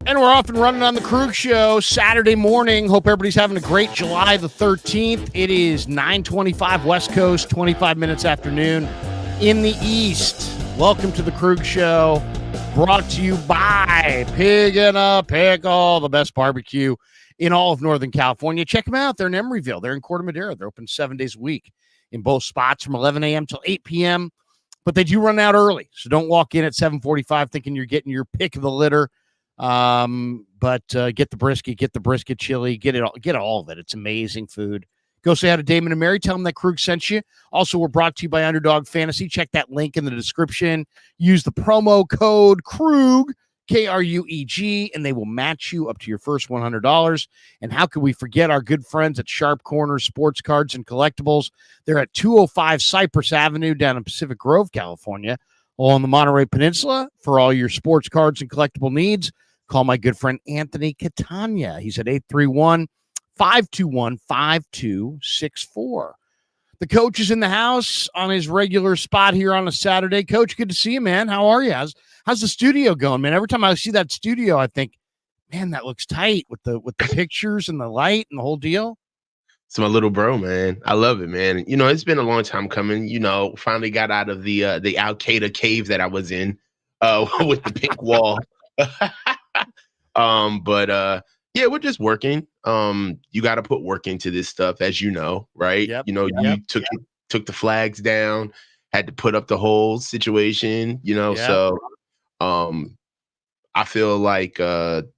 And we're off and running on the Krueger Show Saturday morning. Hope everybody's having a great July the 13th. It is 9:25 West Coast, 25 minutes afternoon in the East. Welcome to the Krueger Show, brought to you by Pig and a Pickle, the best barbecue in all of Northern California. Check them out. They're in Emeryville. They're in Corte Madera. They're open 7 days a week in both spots from 11 a.m. till 8 p.m. But they do run out early, so don't walk in at 7:45 thinking you're getting your pick of the litter. But get the brisket chili, get all of it. It's amazing food. Go say hi to Damon and Mary. Tell them that Krug sent you. Also, we're brought to you by Underdog Fantasy. Check that link in the description. Use the promo code Krug, K-R-U-E-G, and they will match you up to your first $100. And how could we forget our good friends at Sharp Corner Sports Cards and Collectibles? They're at 205 Cypress Avenue down in Pacific Grove, California, on the Monterey Peninsula. For all your sports cards and collectible needs, call my good friend Anthony Catania. He's at 831-521-5264. The coach is in the house on his regular spot here on a Saturday. Coach, good to see you, man. How are you? How's the studio going, man? Every time I see that studio, I think, man, that looks tight with the pictures and the light and the whole deal. It's my little bro, man. I love it, man. You know, it's been a long time coming. You know, finally got out of the Al Qaeda cave that I was in with the pink wall. Yeah, we're just working. You got to put work into this stuff, as you know, right? Yep. You know, you took the flags down, had to put up the whole situation, you know. Yep. So I feel like the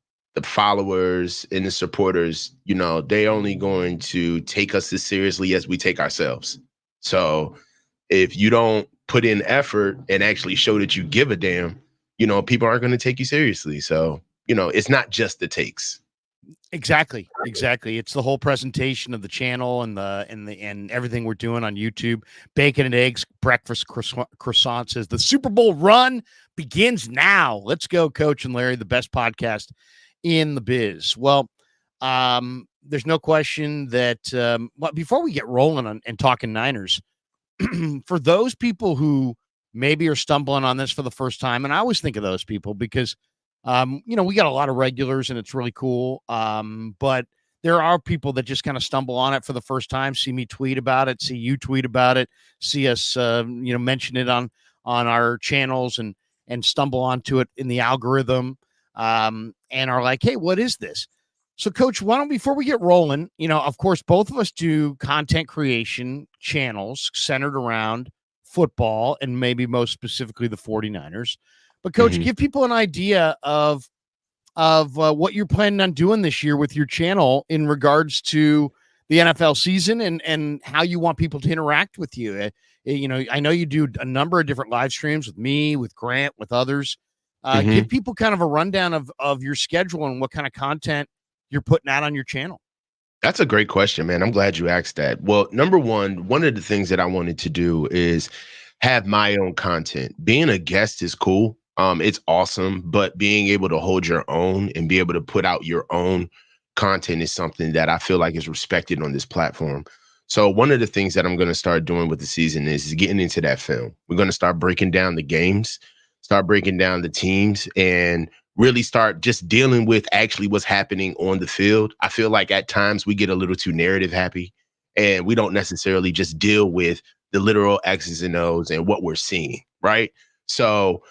followers and the supporters, you know, they only going to take us as seriously as we take ourselves. So if you don't put in effort and actually show that you give a damn, you know, people aren't going to take you seriously. So, you know, it's not just the takes. Exactly. It's the whole presentation of the channel and everything we're doing on YouTube. Bacon and eggs, breakfast croissants. Says the Super Bowl run begins now. Let's go, Coach and Larry, the best podcast in the biz. Well, there's no question that before we get rolling and talking Niners, for those people who maybe are stumbling on this for the first time, and I always think of those people because you know, we got a lot of regulars and it's really cool. But there are people that just kind of stumble on it for the first time, see me tweet about it, see you tweet about it, see us, you know, mention it on our channels and stumble onto it in the algorithm, and are like, hey, what is this? So, Coach, why don't, before we get rolling, you know, of course, both of us do content creation channels centered around football and maybe most specifically the 49ers. But, Coach, give people an idea of what you're planning on doing this year with your channel in regards to the NFL season and how you want people to interact with you. You know, I know you do a number of different live streams with me, with Grant, with others. Give people kind of a rundown of your schedule and what kind of content you're putting out on your channel. That's a great question, man. I'm glad you asked that. Well, number one of the things that I wanted to do is have my own content. Being a guest is cool. It's awesome, but being able to hold your own and be able to put out your own content is something that I feel like is respected on this platform. So one of the things that I'm going to start doing with the season is getting into that film. We're going to start breaking down the games, start breaking down the teams, and really start just dealing with actually what's happening on the field. I feel like at times we get a little too narrative happy, and we don't necessarily just deal with the literal X's and O's and what we're seeing, right? So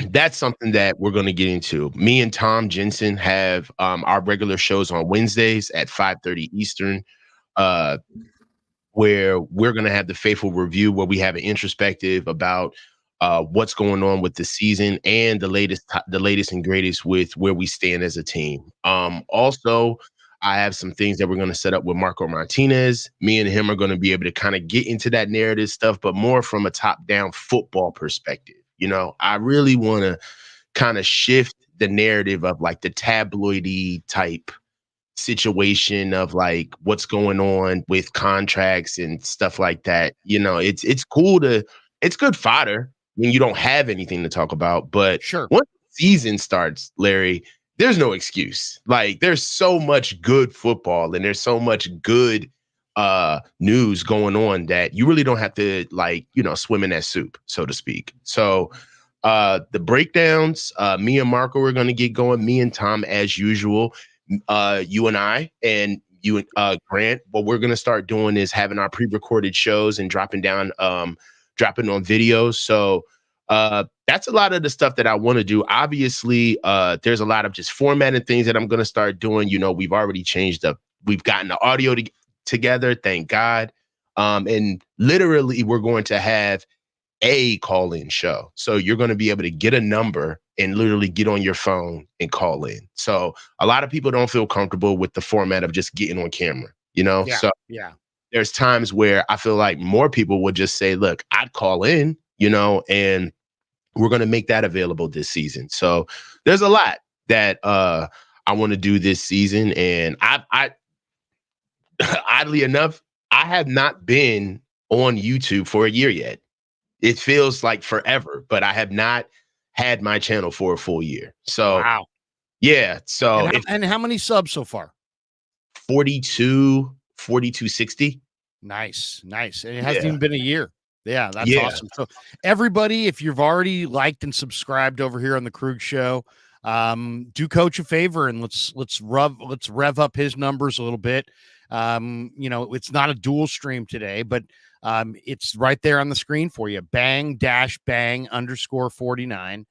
that's something that we're going to get into. Me and Tom Jensen have our regular shows on Wednesdays at 5:30 Eastern, where we're going to have the Faithful Review, where we have an introspective about what's going on with the season and the latest and greatest with where we stand as a team. Also, I have some things that we're going to set up with Marco Martinez. Me and him are going to be able to kind of get into that narrative stuff, but more from a top-down football perspective. You know, I really want to kind of shift the narrative of like the tabloidy type situation of like what's going on with contracts and stuff like that. You know, it's good fodder when you don't have anything to talk about. But Sure, once the season starts, Larry, there's no excuse. Like there's so much good football and there's so much good news going on that you really don't have to, like, you know, swim in that soup, so to speak. So The breakdowns, me and Marco are going to get going. Me and Tom, as usual. You and I, and you and Grant. What we're going to start doing is having our pre-recorded shows and dropping on videos. So that's a lot of the stuff that I want to do. Obviously, there's a lot of just formatting things that I'm going to start doing. We've already we've gotten the audio together, thank God. And literally, we're going to have a call-in show. So you're going to be able to get a number and literally get on your phone and call in. So a lot of people don't feel comfortable with the format of just getting on camera, Yeah. So Yeah. there's times where I feel like more people would just say, look, I'd call in, and we're going to make that available this season. So there's a lot that I want to do this season. And I oddly enough, I have not been on YouTube for a year yet. It feels like forever, but I have not had my channel for a full year. So Wow. yeah. So And how many subs so far? 4260. Nice. And it hasn't Yeah. even been a year. Yeah, that's Yeah. awesome. So everybody, if you've already liked and subscribed over here on the Krug Show, do Coach a favor and let's rev up his numbers a little bit. It's not a dual stream today, but it's right there on the screen for you. Bang bang _49.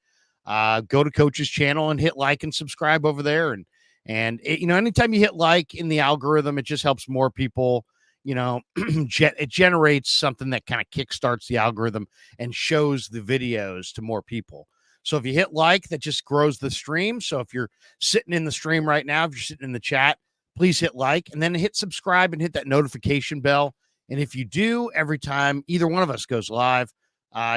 Go to Coach's channel and hit like and subscribe over there. And anytime you hit like in the algorithm, it just helps more people. It generates something that kind of kickstarts the algorithm and shows the videos to more people. So if you hit like, that just grows the stream. So if you're sitting in the stream right now, if you're sitting in the chat, please hit like and then hit subscribe and hit that notification bell. And if you do, every time either one of us goes live,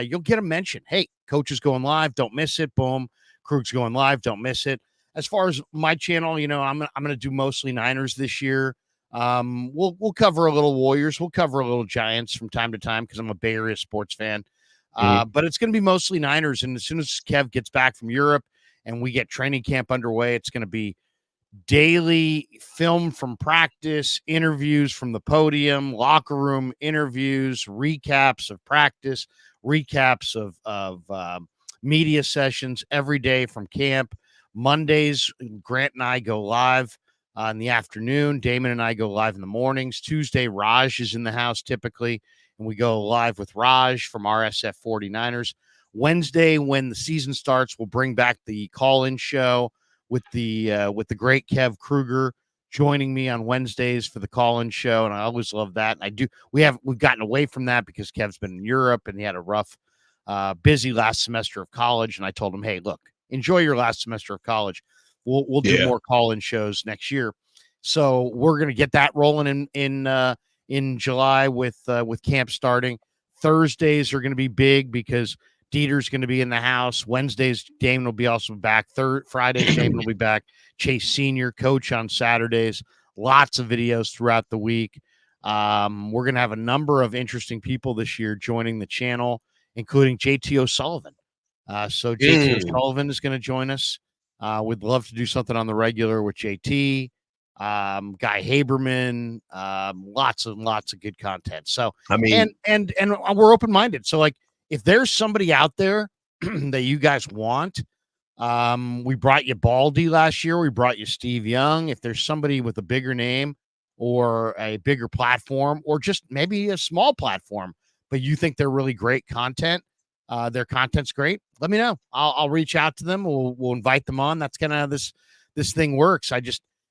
you'll get a mention. Hey, Coach is going live. Don't miss it. Boom. Krug's going live. Don't miss it. As far as my channel, I'm going to do mostly Niners this year. We'll cover a little Warriors. We'll cover a little Giants from time to time because I'm a Bay Area sports fan. But it's going to be mostly Niners. And as soon as Kev gets back from Europe and we get training camp underway, it's going to be daily film from practice, interviews from the podium, locker room interviews, recaps of practice, recaps of media sessions every day from camp. Mondays, Grant and I go live in the afternoon. Damon and I go live in the mornings. Tuesday, Raj is in the house typically, and we go live with Raj from RSF 49ers. Wednesday, when the season starts, we'll bring back the call-in show with the great Kev Krueger joining me on Wednesdays for the call-in show, and I always love that. And we've gotten away from that because Kev's been in Europe and he had a rough, busy last semester of college. And I told him, hey, look, enjoy your last semester of college. We'll do more call-in shows next year. So we're gonna get that rolling in July with camp starting. Thursdays are gonna be big because Dieter's going to be in the house. Wednesdays, Damon will be also back. Fridays, Damon will be back. Chase Sr., Coach on Saturdays. Lots of videos throughout the week. We're going to have a number of interesting people this year joining the channel, including JT O'Sullivan. So JT O'Sullivan is going to join us. We'd love to do something on the regular with JT. Guy Haberman, lots and lots of good content. So, I mean, and we're open-minded. So if there's somebody out there that you guys want, we brought you Baldy last year. We brought you Steve Young. If there's somebody with a bigger name or a bigger platform or just maybe a small platform, but you think they're really great content, their content's great, let me know. I'll reach out to them. We'll invite them on. That's kind of how this thing works.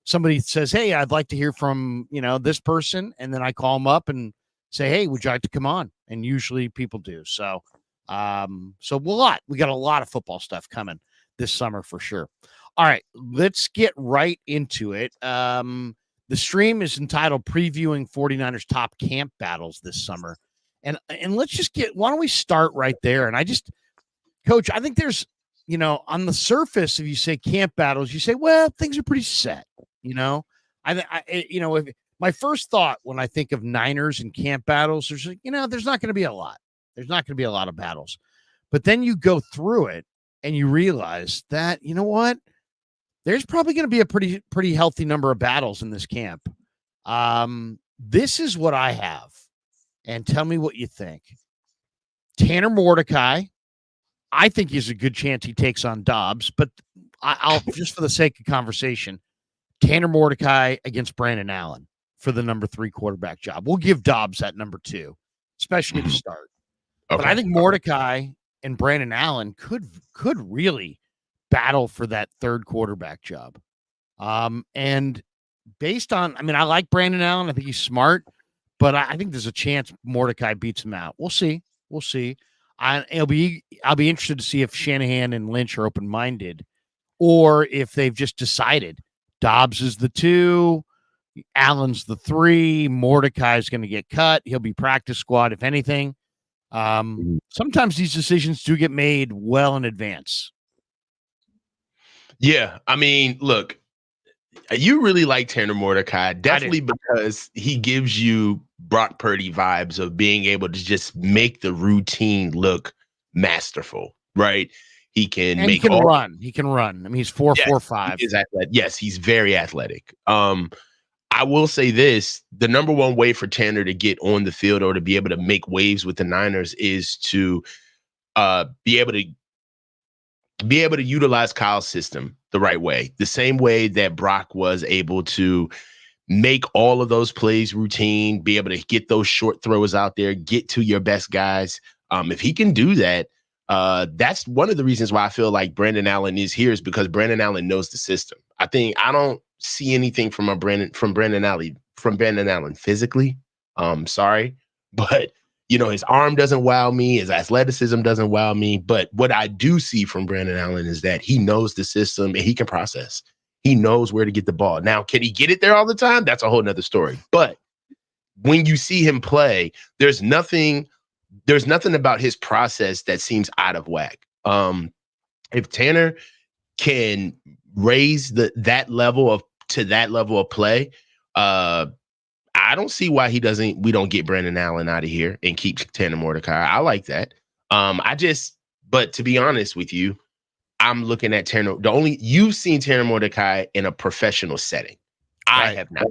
Somebody says, hey, I'd like to hear from, this person. And then I call them up and say, hey, would you like to come on? And usually people do. So, we got a lot of football stuff coming this summer for sure. All right, let's get right into it. The stream is entitled Previewing 49ers Top Camp Battles this summer. And let's why don't we start right there? And Coach, I think there's, on the surface, if you say camp battles, you say, well, things are pretty set, if my first thought when I think of Niners and camp battles, there's not going to be a lot. There's not going to be a lot of battles. But then you go through it and you realize that, there's probably going to be a pretty healthy number of battles in this camp. This is what I have. And tell me what you think. Tanner Mordecai, I think there's a good chance he takes on Dobbs, but I'll just for the sake of conversation, Tanner Mordecai against Brandon Allen for the number 3 quarterback job. We'll give Dobbs that number 2, especially to start. Okay. But I think Mordecai and Brandon Allen could really battle for that 3rd quarterback job. And based on, I mean, I like Brandon Allen. I think he's smart, but I think there's a chance Mordecai beats him out. We'll see. We'll see. I'll be interested to see if Shanahan and Lynch are open-minded, or if they've just decided Dobbs is the 2, Allen's the 3, Mordecai's going to get cut. He'll be practice squad, if anything. Sometimes these decisions do get made well in advance. Yeah. I mean, look, you really like Tanner Mordecai, definitely because he gives you Brock Purdy vibes of being able to just make the routine look masterful, right? He can and make he can run. He can run. I mean, he's 4.45. Yes, he's very athletic. I will say this: the number one way for Tanner to get on the field or to be able to make waves with the Niners is to be able to utilize Kyle's system the right way, the same way that Brock was able to make all of those plays routine, be able to get those short throws out there, get to your best guys. If he can do that, that's one of the reasons why I feel like Brandon Allen is here, is because Brandon Allen knows the system. I don't see anything from Brandon Allen physically. Sorry, but his arm doesn't wow me, his athleticism doesn't wow me. But what I do see from Brandon Allen is that he knows the system and he can process. He knows where to get the ball. Now, can he get it there all the time? That's a whole nother story. But when you see him play, there's nothing about his process that seems out of whack. If Tanner can raise that level of play, I don't see why we don't get Brandon Allen out of here and keep Tanner Mordecai. I like that. But to be honest with you, I'm looking at Tanner. You've seen Tanner Mordecai in a professional setting. I have not.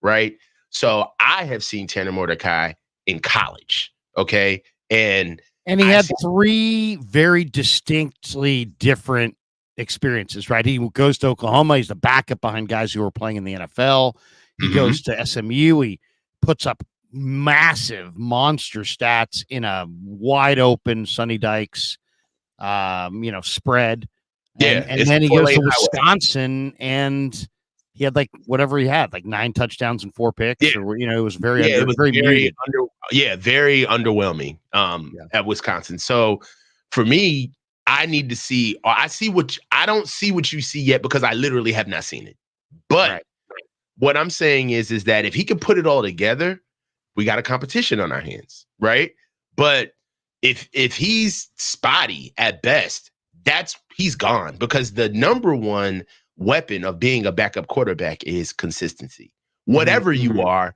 Right. So I have seen Tanner Mordecai in college. Okay. And he had 3 very distinctly different experiences, right? He goes to Oklahoma. He's the backup behind guys who are playing in the NFL. He goes to SMU. He puts up massive monster stats in a wide open Sonny Dykes, spread. And then he goes to Wisconsin and he had like 9 touchdowns and 4 picks. It was very underwhelming at Wisconsin. So for me, I need to see, or I don't see what you see yet because I literally have not seen it. But what I'm saying is that if he can put it all together, we got a competition on our hands, right? But if he's spotty at best, he's gone, because the number one weapon of being a backup quarterback is consistency. Whatever you are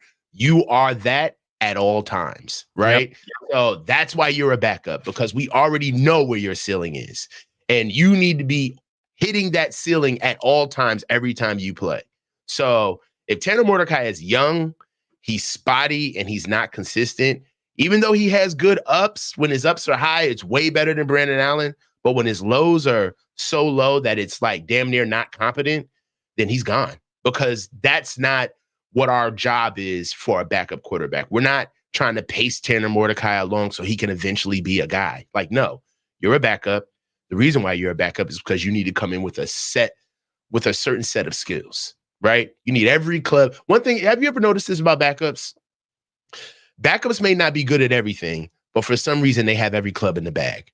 that at all times, right? Yep. So that's why you're a backup, because we already know where your ceiling is, and you need to be hitting that ceiling at all times every time you play. So if Tanner Mordecai is young, he's spotty, and he's not consistent, even though he has good ups, when his ups are high, it's way better than Brandon Allen. But when his lows are so low that it's like damn near not competent, then he's gone, because that's not what our job is for a backup quarterback. We're not trying to pace Tanner Mordecai along so he can eventually be a guy. Like, no, you're a backup. The reason why you're a backup is because you need to come in with a certain set of skills, right? You need every club. One thing, have you ever noticed this about backups? Backups may not be good at everything, but for some reason they have every club in the bag,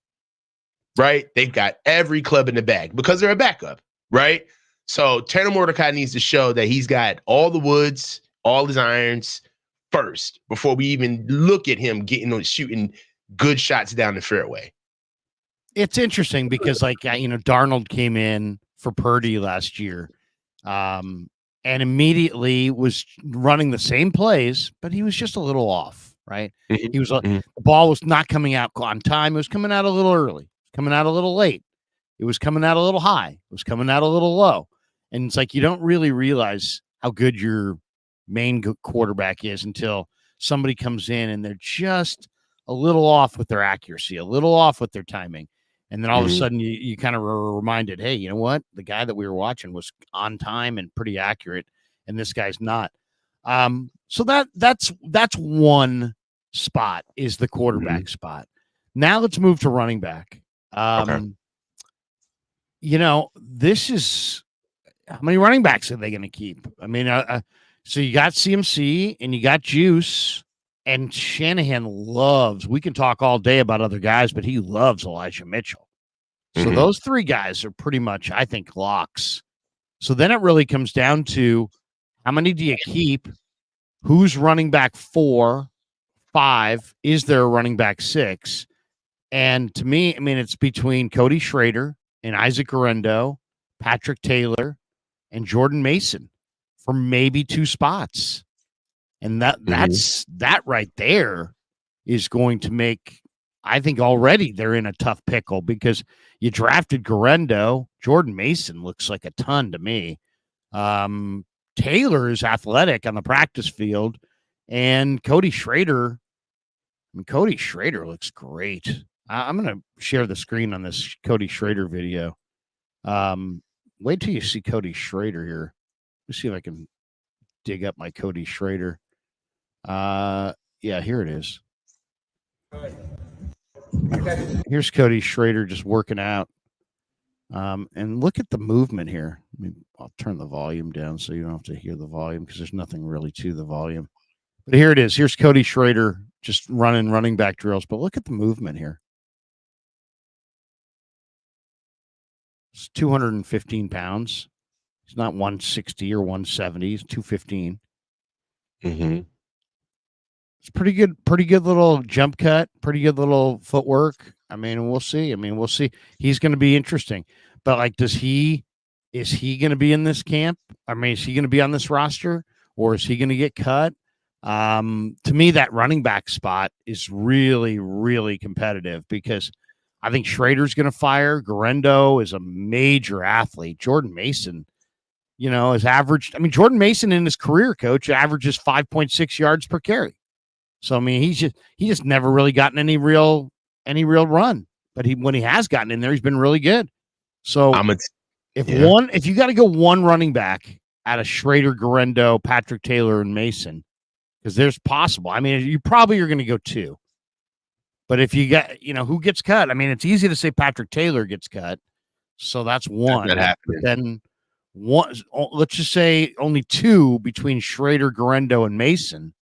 right? They've got every club in the bag because they're a backup, right? So Tanner Mordecai needs to show that he's got all the woods, all his irons first before we even look at him shooting good shots down the fairway. It's interesting because, Darnold came in for Purdy last year, and immediately was running the same plays, but he was just a little off, right? He was the ball was not coming out on time. It was coming out a little early, coming out a little late. It was coming out a little high. It was coming out a little low. And it's like you don't really realize how good your main quarterback is until somebody comes in and they're just a little off with their accuracy, a little off with their timing. And then all of a sudden you kind of were reminded, hey, you know what? The guy that we were watching was on time and pretty accurate, and this guy's not. So that's one spot, is the quarterback spot. Now let's move to running back. You know, this is, how many running backs are they going to keep? I mean, so you got CMC and you got Juice, and Shanahan loves, we can talk all day about other guys, but he loves Elijah Mitchell. So those three guys are pretty much, I think, locks. So then it really comes down to, how many do you keep? Who's running back 4, 5? Is there a running back 6? And to me, I mean, it's between Cody Schrader and Isaac Guerendo, Patrick Taylor, and Jordan Mason for maybe 2 spots. And that right there is going to make, I think already they're in a tough pickle, because you drafted Guerendo. Jordan Mason looks like a ton to me. Taylor is athletic on the practice field, and Cody Schrader, Cody Schrader looks great. I'm going to share the screen on this Cody Schrader video. Wait till you see Cody Schrader here. Let's see if I can dig up my Cody Schrader. Yeah, here it is. Here's Cody Schrader just working out. And look at the movement here. I'll turn the volume down so you don't have to hear the volume, because there's nothing really to the volume. But here it is. Here's Cody Schrader just running back drills. But look at the movement here. It's 215 pounds. He's not 160 or 170. He's 215. It's pretty good little jump cut, pretty good little footwork. I mean, we'll see. He's going to be interesting. But like, is he going to be in this camp? I mean, is he going to be on this roster, or is he going to get cut? To me, that running back spot is really, really competitive, because I think Schrader's going to fire. Guerendo is a major athlete. Jordan Mason, you know, is averaged. I mean, Jordan Mason in his career, coach, averages 5.6 yards per carry. So I mean, he just never really gotten any real run. But when he has gotten in there, he's been really good. So if you got to go one running back out of Schrader, Guerendo, Patrick Taylor, and Mason, because there's possible. I mean, you probably are going to go 2. But if you got, you know, who gets cut? I mean, it's easy to say Patrick Taylor gets cut. So that's 1. But then one, let's just say only 2 between Schrader, Guerendo, and Mason.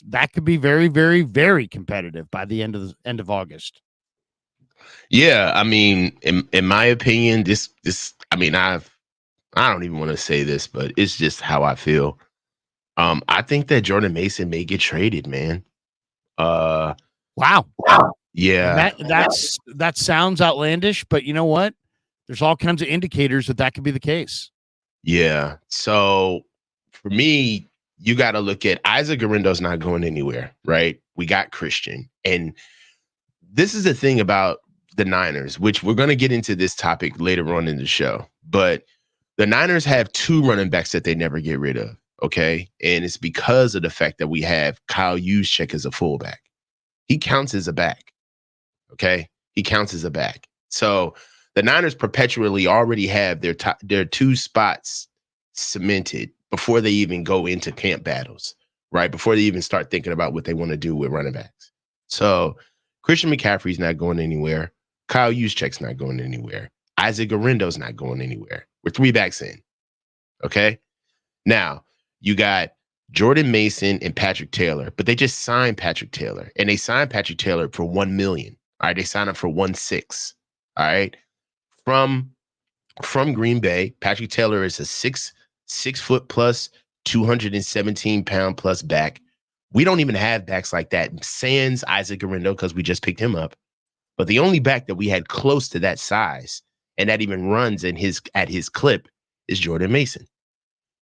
That could be very, very, very competitive by the end of August. Yeah, I mean, in my opinion, this I mean, I don't even want to say this, but it's just how I feel. I think that Jordan Mason may get traded, man. Wow. Yeah. That sounds outlandish, but you know what? There's all kinds of indicators that could be the case. Yeah. So for me, you got to look at Isaac Guerendo's not going anywhere, right? We got Christian. And this is the thing about the Niners, which we're going to get into this topic later on in the show. But the Niners have 2 running backs that they never get rid of, okay? And it's because of the fact that we have Kyle Juszczyk as a fullback. He counts as a back, okay? He counts as a back. So the Niners perpetually already have their 2 spots cemented before they even go into camp battles, right? Before they even start thinking about what they want to do with running backs. So Christian McCaffrey's not going anywhere. Kyle Juszczyk's not going anywhere. Isaac Guerendo's not going anywhere. We're 3 backs in, okay? Now, you got Jordan Mason and Patrick Taylor, but they just signed Patrick Taylor, and they signed Patrick Taylor for $1 million. All right, they signed up for 1.6. All right, from Green Bay, Patrick Taylor is a 6 foot plus, 217 pound plus back. We don't even have backs like that. Sans Isaac Guerendo, because we just picked him up. But the only back that we had close to that size and that even runs at his clip is Jordan Mason.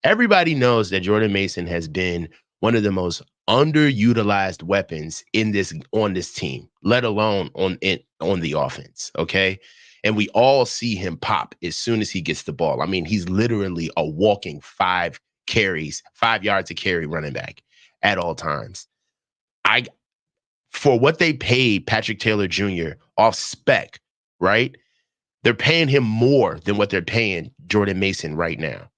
Everybody knows that Jordan Mason has been one of the most underutilized weapons on this team, let alone on the offense. Okay. And we all see him pop as soon as he gets the ball. I mean, he's literally a walking 5 yards a carry running back at all times. for what they paid Patrick Taylor Jr. off spec, right? They're paying him more than what they're paying Jordan Mason right now.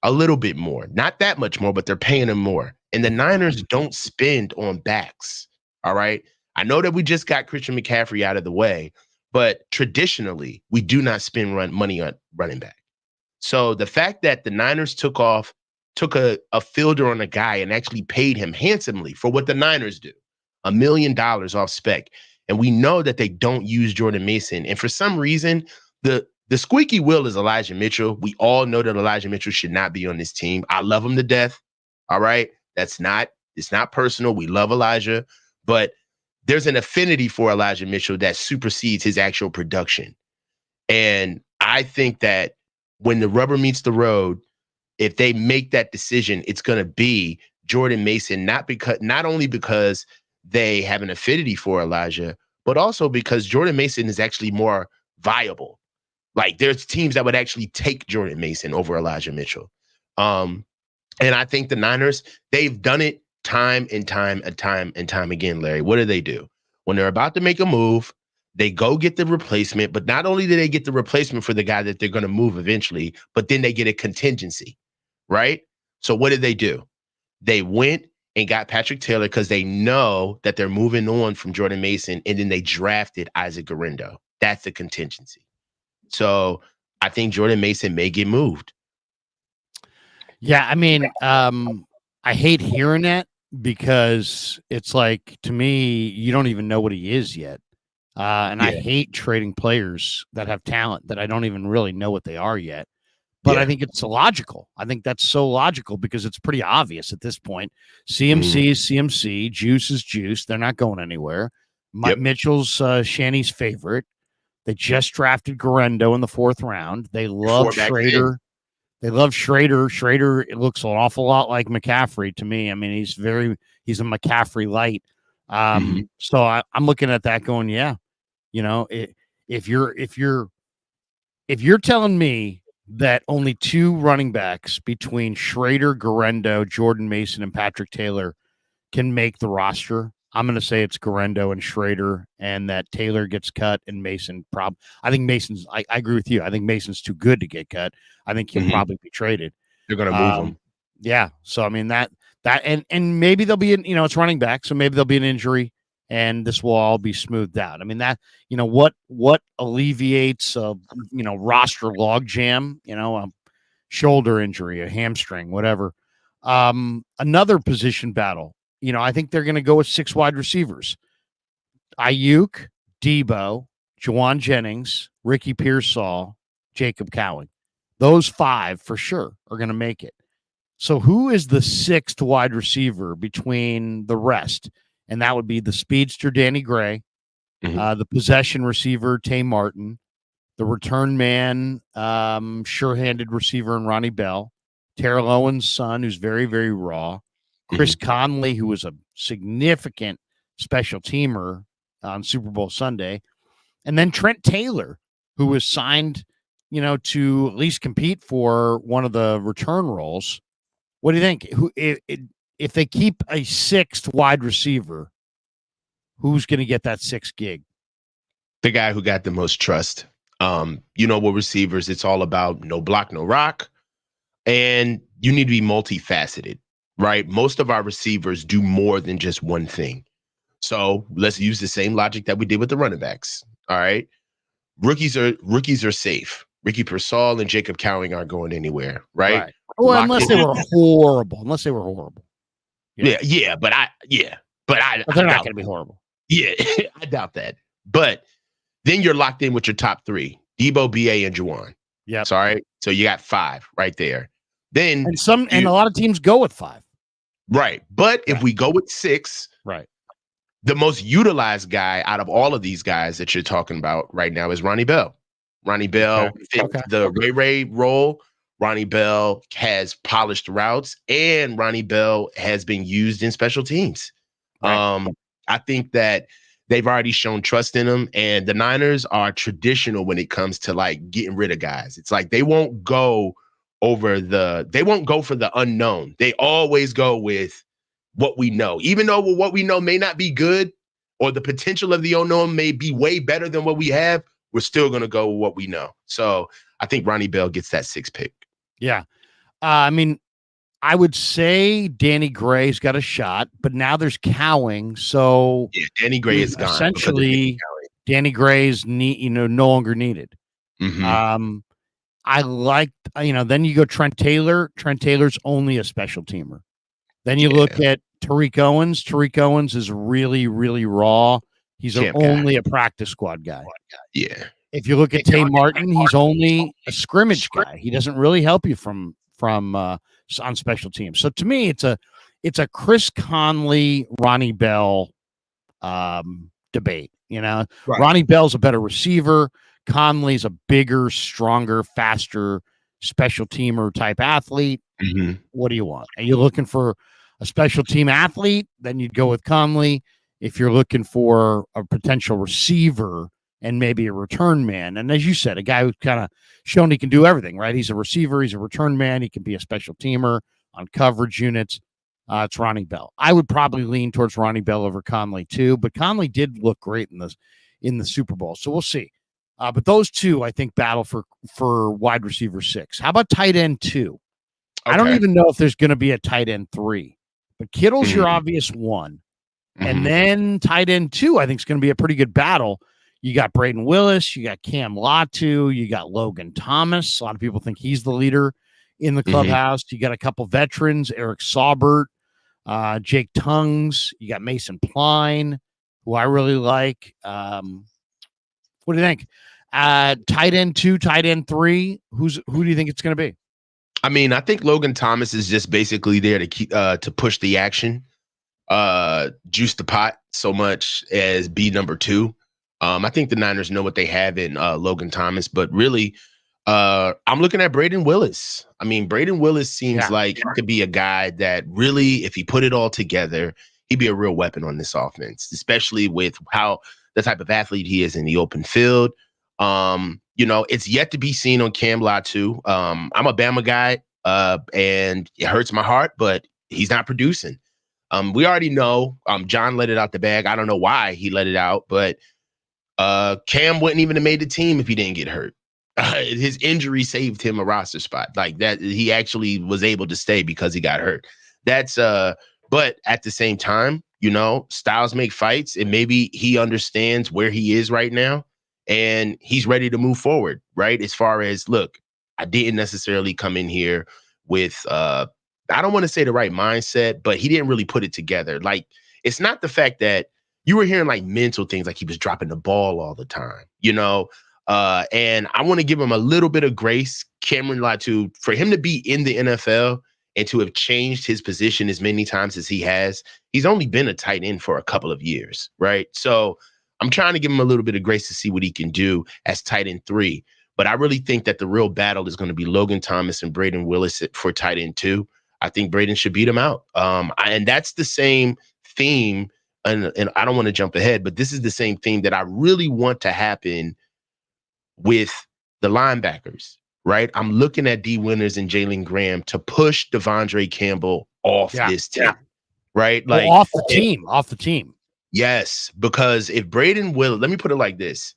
A little bit more, not that much more, but they're paying him more. And the Niners don't spend on backs. All right. I know that we just got Christian McCaffrey out of the way, but traditionally, we do not spend money on running back. So the fact that the Niners took a fielder on a guy and actually paid him handsomely for what the Niners do, $1 million off spec. And we know that they don't use Jordan Mason. And for some reason, the squeaky wheel is Elijah Mitchell. We all know that Elijah Mitchell should not be on this team. I love him to death. All right. It's not personal. We love Elijah, but there's an affinity for Elijah Mitchell that supersedes his actual production. And I think that when the rubber meets the road, if they make that decision, it's going to be Jordan Mason, not only because they have an affinity for Elijah, but also because Jordan Mason is actually more viable. Like there's teams that would actually take Jordan Mason over Elijah Mitchell. And I think the Niners, they've done it time and time again, Larry. What do? When they're about to make a move, they go get the replacement, but not only do they get the replacement for the guy that they're going to move eventually, but then they get a contingency, right? So what do? They went and got Patrick Taylor because they know that they're moving on from Jordan Mason, and then they drafted Isaac Guerendo. That's the contingency. So I think Jordan Mason may get moved. Yeah, I mean, I hate hearing that because it's like, to me, you don't even know what he is yet. And I hate trading players that have talent that I don't even really know what they are yet. But I think it's illogical. I think that's so logical because it's pretty obvious at this point. CMC is CMC. Juice is juice. They're not going anywhere. Mitchell's Shanny's favorite. They just drafted Guerendo in the 4th round. They love Schrader. They love Schrader. Schrader, it looks an awful lot like McCaffrey to me. I mean, he's a McCaffrey light. So I'm looking at that going, yeah, you know, if you're telling me that only 2 running backs between Schrader, Guerendo, Jordan Mason, and Patrick Taylor can make the roster, I'm going to say it's Guerendo and Schrader, and that Taylor gets cut and Mason I think Mason's, I agree with you. I think Mason's too good to get cut. I think he'll probably be traded. They're going to move him. Yeah. So, I mean, and maybe there'll be it's running back. So maybe there'll be an injury and this will all be smoothed out. I mean, that, what alleviates roster logjam, a shoulder injury, a hamstring, whatever. Another position battle. I think they're going to go with 6 wide receivers. Ayuk, Debo, Juwan Jennings, Ricky Pearsall, Jacob Cowing. Those 5 for sure are going to make it. So who is the 6th wide receiver between the rest? And that would be the speedster Danny Gray, the possession receiver Tay Martin, the return man, sure-handed receiver and Ronnie Bell, Terrell Owens' son, who's very, very raw, Chris Conley, who was a significant special teamer on Super Bowl Sunday, and then Trent Taylor, who was signed, to at least compete for one of the return roles. What do you think? If they keep a 6th wide receiver, who's going to get that 6th gig? The guy who got the most trust. With receivers, it's all about no block, no rock, and you need to be multifaceted. Right? Most of our receivers do more than just one thing. So let's use the same logic that we did with the running backs. All right. Rookies are safe. Ricky Pearsall and Jacob Cowing aren't going anywhere. Right. Well, unless they were horrible. Yeah. But they're not going to be horrible. Yeah. I doubt that. But then you're locked in with your top 3, Debo, BA, and Juwan. Yeah. Sorry. So you got 5 right there. Then and a lot of teams go with 5. Right. But if we go with 6, right, the most utilized guy out of all of these guys that you're talking about right now is Ronnie Bell. Ronnie Bell fit the Ray role. Ronnie Bell has polished routes, and Ronnie Bell has been used in special teams. Right. I think that they've already shown trust in him, and the Niners are traditional when it comes to like getting rid of guys. It's like they won't go for the unknown. They always go with what we know, even though what we know may not be good. or the potential of the unknown may be way better than what we have, we're still going to go with what we know. So I think Ronnie Bell gets that 6th pick. Yeah. I mean, I would say Danny Gray's got a shot, but now there's Cowing. So yeah, Danny Gray is gone. Essentially, Danny Gray's no longer needed. Mm-hmm. I liked, then you go Trent Taylor. Trent Taylor's only a special teamer. Then you look at Tariq Owens. Tariq Owens is really, really raw. He's only a practice squad guy. Yeah. If you look at Tay Martin, he's only a scrimmage guy. He doesn't really help you from on special teams. So to me, it's a Chris Conley, Ronnie Bell debate. Right. Ronnie Bell's a better receiver. Conley's a bigger, stronger, faster special teamer type athlete. Mm-hmm. What do you want? Are you looking for a special team athlete? Then you'd go with Conley. If you're looking for a potential receiver and maybe a return man, and as you said, a guy who's kind of shown he can do everything, right? He's a receiver, he's a return man, he can be a special teamer on coverage units. It's Ronnie Bell. I would probably lean towards Ronnie Bell over Conley too, but Conley did look great in the Super Bowl, so we'll see. But those two, I think, battle for wide receiver 6. How about tight end 2? Okay. I don't even know if there's going to be a tight end 3, but Kittle's your obvious 1. And then tight end 2, I think, is going to be a pretty good battle. You got Braden Willis, you got Cam Latu, you got Logan Thomas. A lot of people think he's the leader in the clubhouse. You got a couple veterans, Eric Saubert, Jake Tungs. You got Mason Pline, who I really like. What do you think? Tight end 2, tight end 3. Who do you think it's going to be? I mean, I think Logan Thomas is just basically there to keep to push the action, juice the pot so much as be number 2. I think the Niners know what they have in Logan Thomas, but really, I'm looking at Braden Willis. I mean, Braden Willis seems like he could be a guy that really, if he put it all together, he'd be a real weapon on this offense, especially with how the type of athlete he is in the open field. It's yet to be seen on Cam Latu. I'm a Bama guy, and it hurts my heart, but he's not producing. We already know John let it out the bag. I don't know why he let it out, but Cam wouldn't even have made the team if he didn't get hurt. His injury saved him a roster spot. Like that, he actually was able to stay because he got hurt. But at the same time, styles make fights, and maybe he understands where he is right now, and he's ready to move forward, right? As far as, look, I didn't necessarily come in here with, I don't want to say the right mindset, but he didn't really put it together. Like, it's not the fact that you were hearing like mental things, like he was dropping the ball all the time, and I want to give him a little bit of grace, Cameron Latu, for him to be in the NFL and to have changed his position as many times as he has. He's only been a tight end for a couple of years, right? So I'm trying to give him a little bit of grace to see what he can do as tight end 3. But I really think that the real battle is going to be Logan Thomas and Braden Willis for tight end 2. I think Braden should beat him out. And that's the same theme. And I don't want to jump ahead, but this is the same theme that I really want to happen with the linebackers, right? I'm looking at D. Winters and Jalen Graham to push Devondre Campbell off this team, right? Like off the team. Yes, because if Braden Willis, let me put it like this.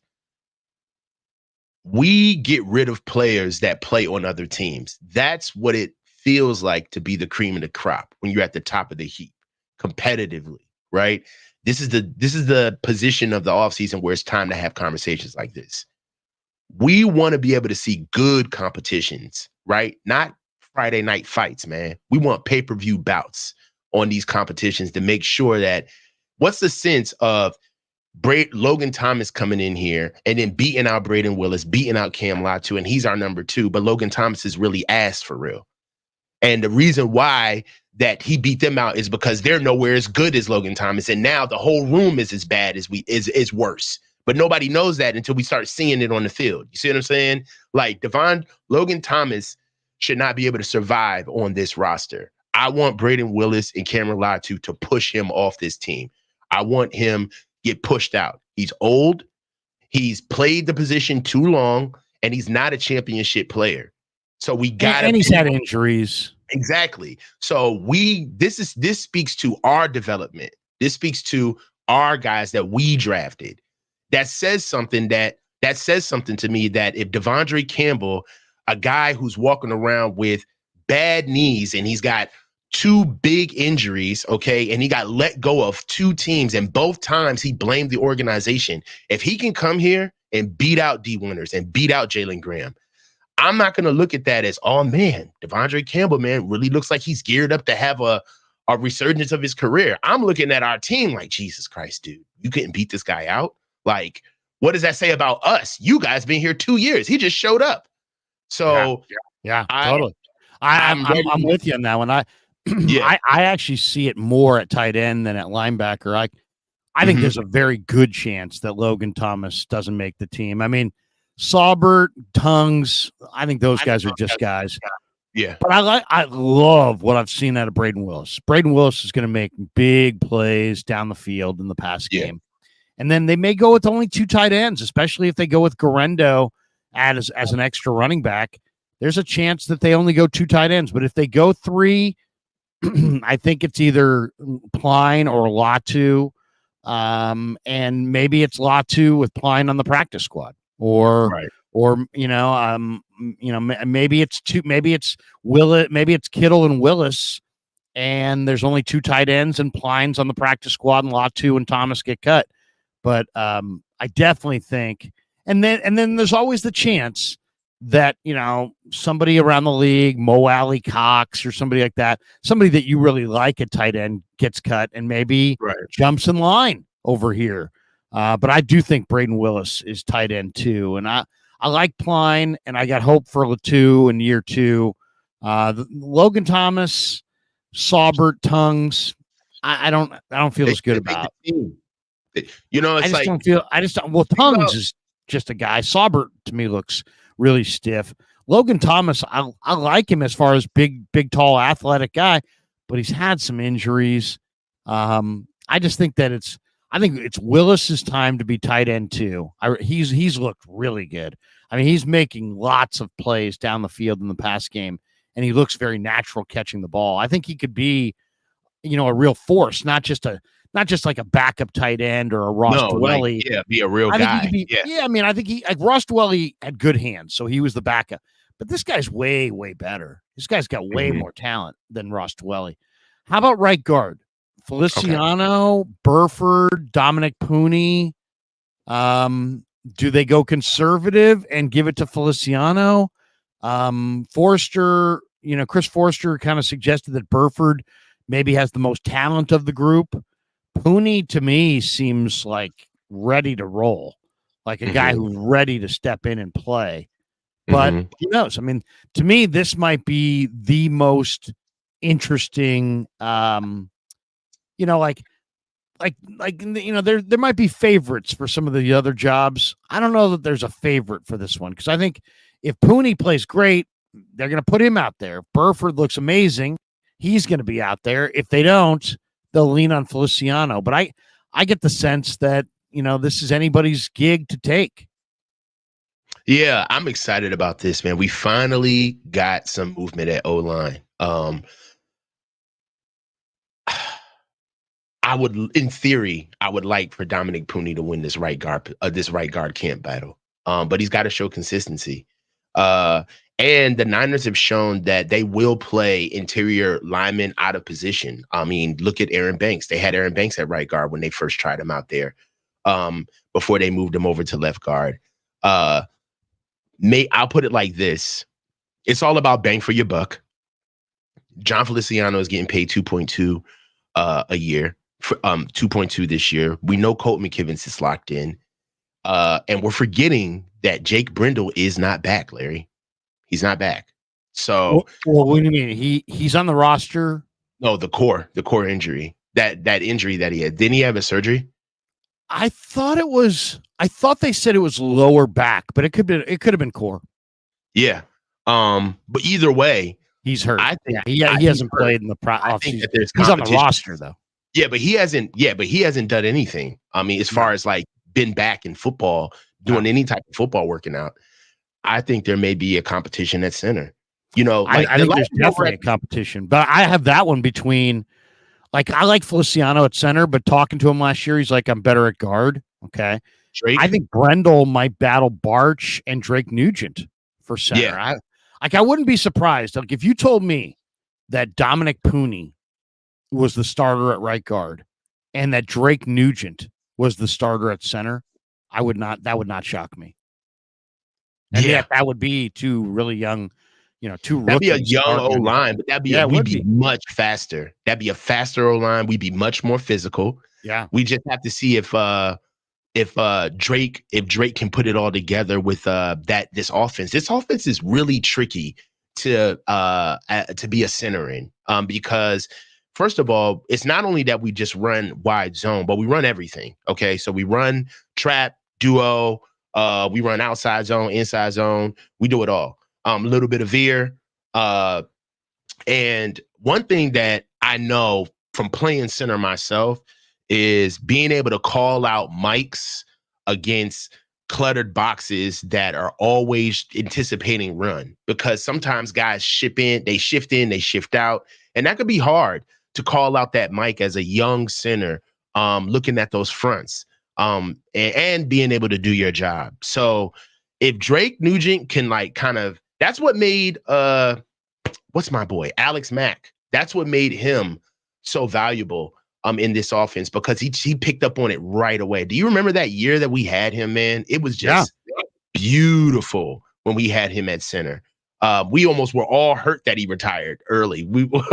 We get rid of players that play on other teams. That's what it feels like to be the cream of the crop when you're at the top of the heap competitively, right? This is the position of the offseason where it's time to have conversations like this. We want to be able to see good competitions, right? Not Friday night fights, man. We want pay-per-view bouts on these competitions to make sure that what's the sense of Logan Thomas coming in here and then beating out Braden Willis, beating out Cam Latu, and he's our number 2, but Logan Thomas is really ass for real. And the reason why that he beat them out is because they're nowhere as good as Logan Thomas, and now the whole room is as bad as is worse. But nobody knows that until we start seeing it on the field. You see what I'm saying? Like Logan Thomas should not be able to survive on this roster. I want Braden Willis and Cameron Latu to push him off this team. I want him get pushed out. He's old. He's played the position too long, and he's not a championship player. So we got and he's had injuries. Exactly. So this speaks to our development. This speaks to are guys that we drafted. That says something to me that if Devondre Campbell, a guy who's walking around with bad knees and he's got 2 big injuries, okay, and he got let go of 2 teams, and both times he blamed the organization. If he can come here and beat out D Winters and beat out Jalen Graham, I'm not going to look at that as, oh man, Devondre Campbell, man, really looks like he's geared up to have a resurgence of his career. I'm looking at our team like, Jesus Christ, dude, you couldn't beat this guy out. Like, what does that say about us? You guys been here 2 years. He just showed up. So yeah, totally. I'm with you on that one. I actually see it more at tight end than at linebacker. I think there's a very good chance that Logan Thomas doesn't make the team. I mean, Saubert, Tongues, I think those guys are just guys. Yeah. But I love what I've seen out of Braden Willis. Braden Willis is going to make big plays down the field in the pass game. And then they may go with only 2 tight ends, especially if they go with Garendo as an extra running back. There's a chance that they only go 2 tight ends. But if they go 3, I think it's either Pline or Latu. And maybe it's Latu with Pline on the practice squad. Or maybe it's Kittle and Willis, and there's only 2 tight ends, and Pline's on the practice squad, and Latu and Thomas get cut. But I definitely think, and then there's always the chance that somebody around the league, Mo Alley Cox or somebody like that, somebody that you really like at tight end gets cut and maybe jumps in line over here. But I do think Braden Willis is tight end too. And I like Pline, and I got hope for Latu in year 2. Logan Thomas, Saubert, Tongues, I don't feel as good about. Tongues is just a guy. Saubert to me looks really stiff. Logan Thomas, I like him as far as big, tall, athletic guy, but he's had some injuries. I just think that it's Willis's time to be tight end too. He's looked really good. I mean, he's making lots of plays down the field in the pass game, and he looks very natural catching the ball. I think he could be, a real force, not just like a backup tight end or a Ross Dwelly. Be a real guy. I think Ross Dwelly had good hands, so he was the backup. But this guy's way, way better. This guy's got way more talent than Ross Dwelly. How about right guard? Feliciano, Burford, Dominic Pooney. Do they go conservative and give it to Feliciano? Forrester, Chris Forrester kind of suggested that Burford maybe has the most talent of the group. Pooney, to me, seems like ready to roll, like a guy who's ready to step in and play. But who knows? I mean, to me, this might be the most interesting, there might be favorites for some of the other jobs. I don't know that there's a favorite for this one, because I think if Pooney plays great, they're going to put him out there. Burford looks amazing. He's going to be out there. If they don't, they'll lean on Feliciano. But I get the sense that, this is anybody's gig to take. Yeah, I'm excited about this, man. We finally got some movement at O-line. In theory, I would like for Dominic Pooney to win this right guard camp battle. But he's got to show consistency. And the Niners have shown that they will play interior linemen out of position. I mean, look at Aaron Banks. They had Aaron Banks at right guard when they first tried him out there, before they moved him over to left guard. I'll put it like this. It's all about bang for your buck. John Feliciano is getting paid 2.2 a year, 2.2 this year. We know Colt McKivens is locked in. And we're forgetting that Jake Brindle is not back, Larry. He's not back. So, well, what do you mean? He's on the roster? No, the core injury, that injury that he had. Didn't he have a surgery? I thought they said it was lower back, but it could have been core. Yeah. But either way, he's hurt. I think he hasn't played in the offseason. He's on the roster though. Yeah, but he hasn't done anything. I mean, as far as like been back in football, doing any type of football working out. I think there may be a competition at center. I think there's definitely a competition, but I have that one between Like I like Feliciano at center, but talking to him last year, he's like, I'm better at guard. Okay. I Drake? think Brendel might battle Barch and Drake Nugent for center. Yeah. I wouldn't be surprised. Like if you told me that Dominic Pooney was the starter at right guard and that Drake Nugent was the starter at center, that would not shock me. And Yeah. yet that would be two really young, two That'd be a rookies. young O line, but It we'd would be be. much faster. That'd be a faster O line. We'd be much more physical. Yeah. We just have to see if Drake can put it all together with this offense. This offense is really tricky to be a center in, because first of all, it's not only that we just run wide zone, but we run everything. Okay, so we run trap, duo, we run outside zone, inside zone, we do it all. A little bit of veer, and one thing that I know from playing center myself is being able to call out mics against cluttered boxes that are always anticipating run, because sometimes guys shift in, they shift out, and that could be hard to call out that mic as a young center, looking at those fronts, and being able to do your job. So if Drake Nugent can that's what made what's my boy Alex Mack. That's what made him so valuable in this offense, because he picked up on it right away. Do you remember that year that we had him, man? It was just beautiful when we had him at center. We almost were all hurt that he retired early.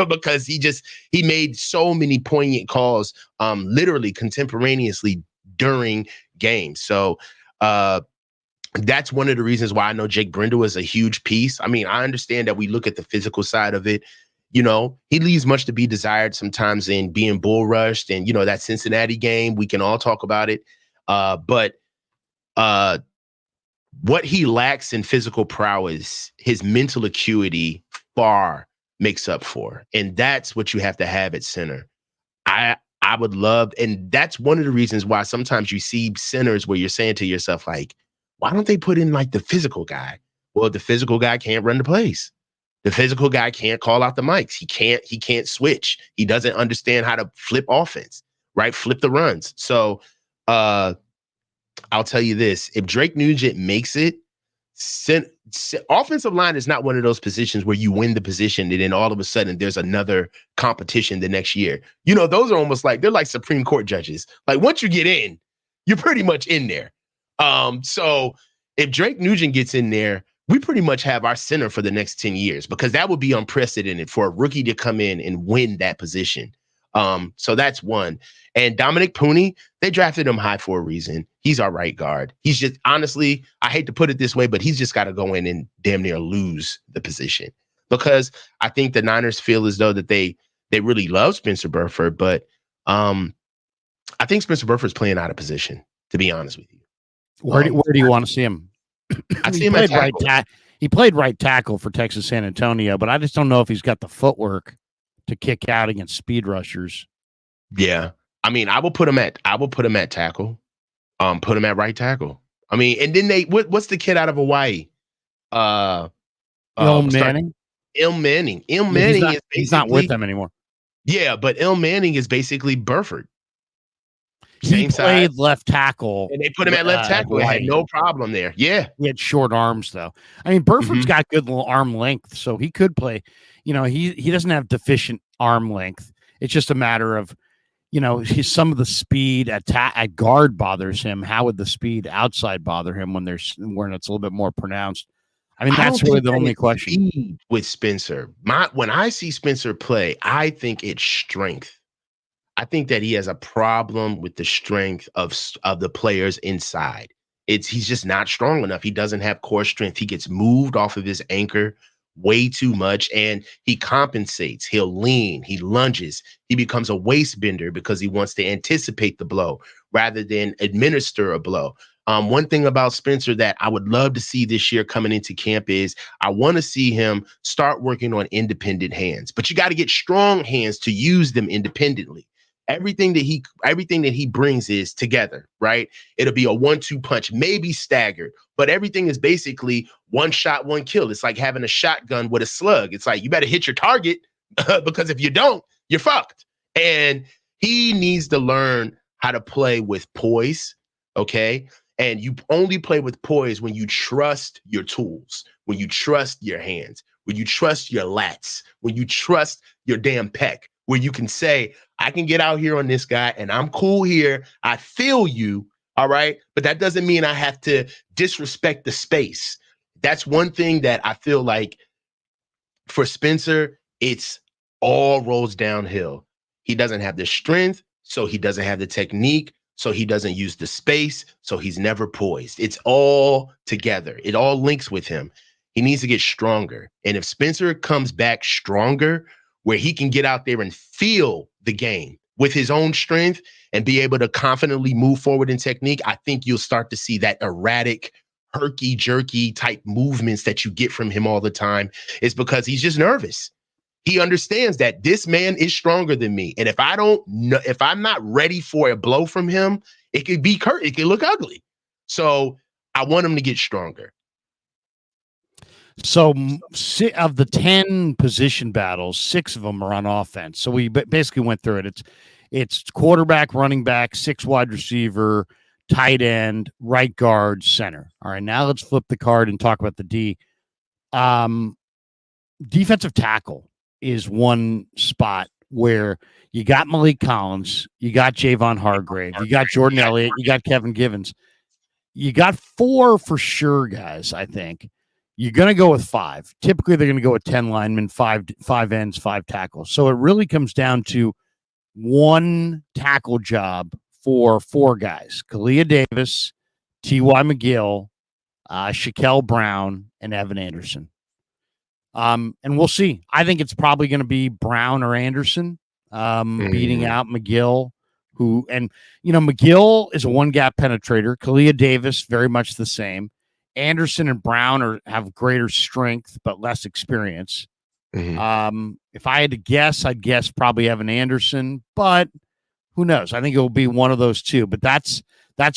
Because he made so many poignant calls, literally contemporaneously during games. So that's one of the reasons why I know Jake Brendel is a huge piece. I mean, I understand that we look at the physical side of it. He leaves much to be desired sometimes in being bull rushed, and that Cincinnati game, we can all talk about it. But what he lacks in physical prowess, his mental acuity far makes up for. And that's what you have to have at center. I would love, and that's one of the reasons why sometimes you see centers where you're saying to yourself, like, why don't they put in like the physical guy? Well, the physical guy can't run the plays. The physical guy can't call out the mics. He can't switch. He doesn't understand how to flip offense, right? Flip the runs. So I'll tell you this. If Drake Nugent makes it, offensive line is not one of those positions where you win the position and then all of a sudden there's another competition the next year. Those are almost like, they're like Supreme Court judges. Like once you get in, you're pretty much in there. So if Drake Nugent gets in there, we pretty much have our center for the next 10 years, because that would be unprecedented for a rookie to come in and win that position. So that's one. And Dominic Pooney, they drafted him high for a reason. He's our right guard. He's just, honestly, I hate to put it this way, but he's just got to go in and damn near lose the position, because I think the Niners feel as though that they really love Spencer Burford, but I think Spencer Burford's playing out of position, to be honest with you. Where do you want to see him? I see him at tackle. He played right tackle for Texas San Antonio, but I just don't know if he's got the footwork to kick out against speed rushers. Yeah. I mean, I will put him at tackle. Put him at right tackle. I mean, and then what's the kid out of Hawaii? Manning. Manning. He's not with them anymore. Yeah, but Manning is basically Burford. He played left tackle, and they put him at left tackle. It had no problem there. Yeah, he had short arms though. I mean, Burford's got good little arm length, so he could play. He doesn't have deficient arm length. It's just a matter of, some of the speed at guard bothers him. How would the speed outside bother him when it's a little bit more pronounced? I mean, that's really the only question with Spencer. When I see Spencer play, I think it's strength. I think that he has a problem with the strength of the players inside. He's just not strong enough. He doesn't have core strength. He gets moved off of his anchor way too much, and he compensates. He'll lean, he lunges, he becomes a waist bender because he wants to anticipate the blow rather than administer a blow. One thing about Spencer that I would love to see this year coming into camp is I want to see him start working on independent hands, but you got to get strong hands to use them independently. Everything that he brings is together, right? It'll be a 1-2 punch, maybe staggered, but everything is basically one shot, one kill. It's like having a shotgun with a slug. It's like, you better hit your target because if you don't, you're fucked. And he needs to learn how to play with poise, okay? And you only play with poise when you trust your tools, when you trust your hands, when you trust your lats, when you trust your damn pec, where you can say, I can get out here on this guy and I'm cool here. I feel you, all right? But that doesn't mean I have to disrespect the space. That's one thing that I feel like for Spencer, it's all rolls downhill. He doesn't have the strength, so he doesn't have the technique, so he doesn't use the space, so he's never poised. It's all together. It all links with him. He needs to get stronger. And if Spencer comes back stronger, where he can get out there and feel the game with his own strength and be able to confidently move forward in technique, I think you'll start to see that erratic, herky jerky type movements that you get from him all the time. Is because he's just nervous. He understands that this man is stronger than me. And if I don't know, if I'm not ready for a blow from him, it could be it could look ugly. So I want him to get stronger. So of the 10 position battles, 6 of them are on offense. So we basically went through it. It's quarterback, running back, 6 wide receiver, tight end, right guard, center. All right, now let's flip the card and talk about the D. Defensive tackle is one spot where you got Malik Collins, you got Javon Hargrave, you got Jordan Elliott, you got Kevin Givens. You got 4 for sure, guys, I think. You're going to go with 5. Typically, they're going to go with 10 linemen, 5 ends, 5 tackles. So it really comes down to one tackle job for 4 guys: Kalia Davis, T.Y. McGill, Shaquille Brown, and Evan Anderson. And we'll see. I think it's probably going to be Brown or Anderson beating out McGill, McGill is a one-gap penetrator. Kalia Davis, very much the same. Anderson and Brown have greater strength but less experience. If I had to guess, I'd guess probably Evan Anderson, but who knows? I think it will be one of those 2. But that's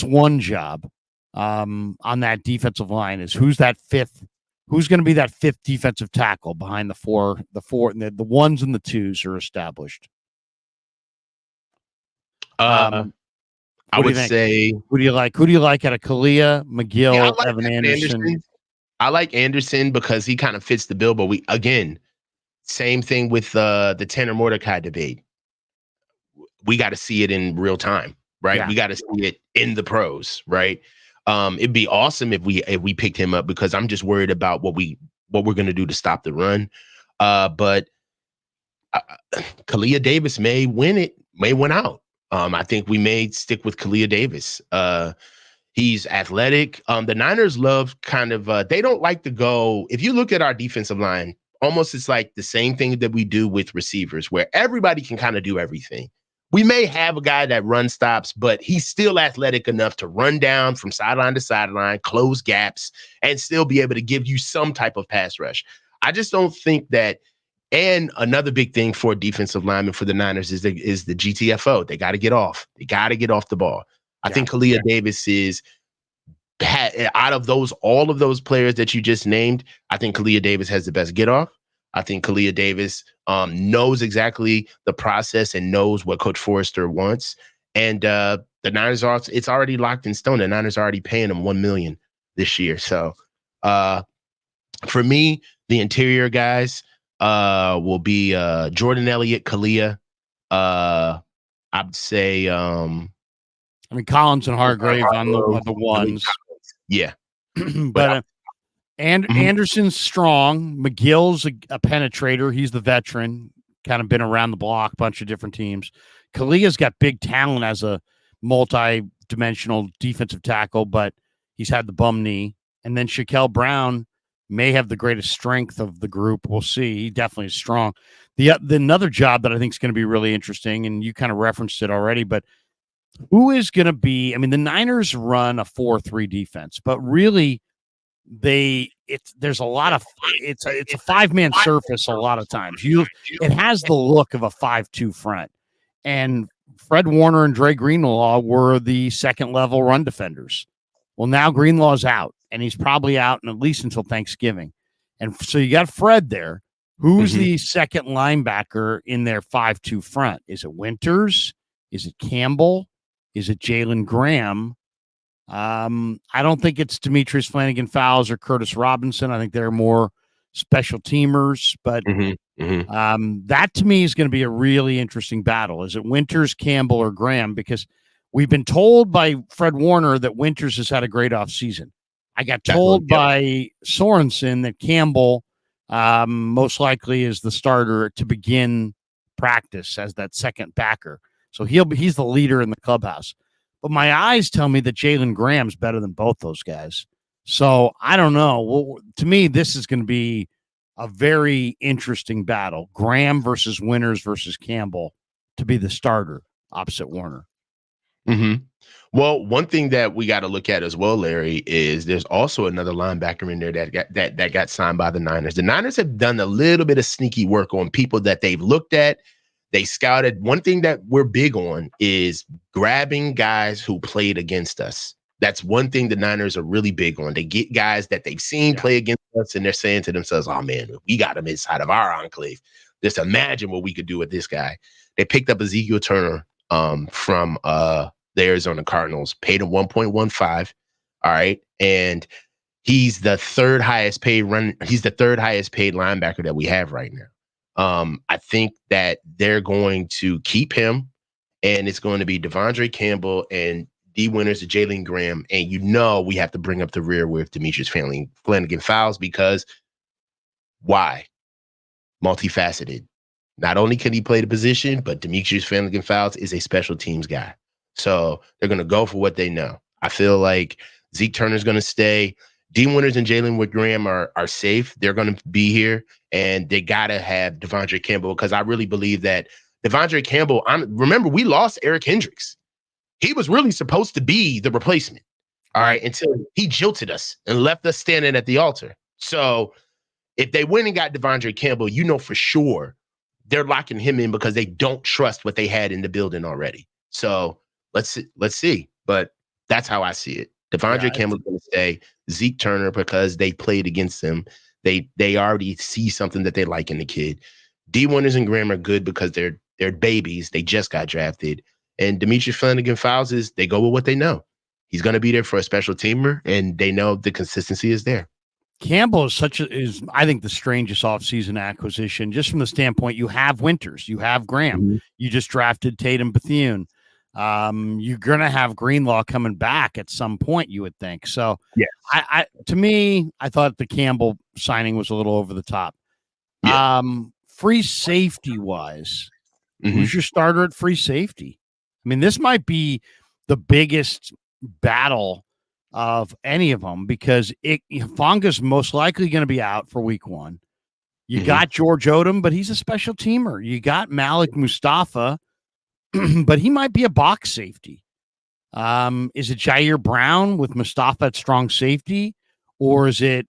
one job on that defensive line, is who's that 5th. Who's going to be that 5th defensive tackle behind the 4, the 1s and the 2s are established? I would say, who do you like? Who do you like out of Kalia, McGill, Evan Anderson? I like Anderson because he kind of fits the bill. But same thing with the Tanner Mordecai debate. We got to see it in real time, right? Yeah. We got to see it in the pros, right? It'd be awesome if we picked him up, because I'm just worried about what we're going to do to stop the run. But Kalia Davis may win out. I think we may stick with Kalia Davis. He's athletic. The Niners love kind of, they don't like to go, if you look at our defensive line, almost it's like the same thing that we do with receivers, where everybody can kind of do everything. We may have a guy that run stops, but he's still athletic enough to run down from sideline to sideline, close gaps, and still be able to give you some type of pass rush. I just don't think that. And another big thing for defensive linemen for the Niners is the GTFO. They got to get off. They got to get off the ball. I think Kalia Davis is, out of all of those players that you just named, I think Kalia Davis has the best get off. I think Kalia Davis knows exactly the process and knows what Coach Forrester wants. And the Niners it's already locked in stone. The Niners are already paying him $1 million this year. So for me, the interior guys will be Jordan Elliott, Kalia. I'd say Collins and Hargrave on the ones. Yeah. But Anderson's strong. McGill's a penetrator. He's the veteran, kind of been around the block, bunch of different teams. Kalia's got big talent as a multi-dimensional defensive tackle, but he's had the bum knee. And then Shaquille Brown may have the greatest strength of the group. We'll see. He definitely is strong. The another job that I think is going to be really interesting, and you kind of referenced it already, but who is going to be? I mean, the Niners run a 4-3 defense, but really, there's a lot of it's a 5-man surface a lot of times. It has the look of a 5-2 front, and Fred Warner and Dre Greenlaw were the second level run defenders. Well, now Greenlaw's out, and he's probably out at least until Thanksgiving. And so you got Fred there. Who's Mhm. the second linebacker in their 5-2 front? Is it Winters? Is it Campbell? Is it Jalen Graham? I don't think it's Demetrius Flanagan Fowles or Curtis Robinson. I think they're more special teamers, but Mhm. Mhm. that to me is going to be a really interesting battle. Is it Winters, Campbell, or Graham? Because we've been told by Fred Warner that Winters has had a great offseason. I got That's what. told Yep. by Sorensen that Campbell most likely is the starter to begin practice as that second backer. So he's the leader in the clubhouse. But my eyes tell me that Jalen Graham's better than both those guys. So I don't know. Well, to me, this is going to be a very interesting battle. Graham versus Winters versus Campbell to be the starter opposite Warner. Mhm. Well, one thing that we got to look at as well, Larry, is there's also another linebacker in there that got signed by the Niners. The Niners have done a little bit of sneaky work on people that they've looked at. They scouted. One thing that we're big on is grabbing guys who played against us. That's one thing the Niners are really big on. They get guys that they've seen play against us, and they're saying to themselves, "Oh man, we got him inside of our enclave. Just imagine what we could do with this guy." They picked up Ezekiel Turner from the Arizona Cardinals, paid him 1.15. All right. And he's the third highest paid linebacker that we have right now. I think that they're going to keep him, and it's going to be Devondre Campbell and D Winters to Jalen Graham. And we have to bring up the rear with Demetrius Flanagan Fowles because why? Multifaceted. Not only can he play the position, but Demetrius Flanagan Fowles is a special teams guy. So they're going to go for what they know. I feel like Zeke Turner's going to stay. Dean Winters and Jalen Graham are safe. They're going to be here, and they got to have Devondre Campbell because I really believe that Devondre Campbell, remember, we lost Eric Hendricks. He was really supposed to be the replacement, all right, until he jilted us and left us standing at the altar. So if they went and got Devondre Campbell, for sure they're locking him in because they don't trust what they had in the building already. So let's see. But that's how I see it. Devondre Campbell's going to stay. Zeke Turner, because they played against him, they already see something that they like in the kid. D Winters and Graham are good because they're babies. They just got drafted. And Demetrius Flanagan Fowles they go with what they know. He's going to be there for a special teamer, and they know the consistency is there. Campbell is I think the strangest offseason acquisition, just from the standpoint you have Winters, you have Graham, you just drafted Tatum Bethune. You're gonna have Greenlaw coming back at some point, you would think. So yes. To me, I thought the Campbell signing was a little over the top. Yeah. Free safety wise, who's your starter at free safety? I mean, this might be the biggest battle of any of them because Fonga's most likely going to be out for week 1. You got George Odom, but he's a special teamer. You got Malik Mustafa, but he might be a box safety. Is it Jair Brown with Mustafa at strong safety, or is it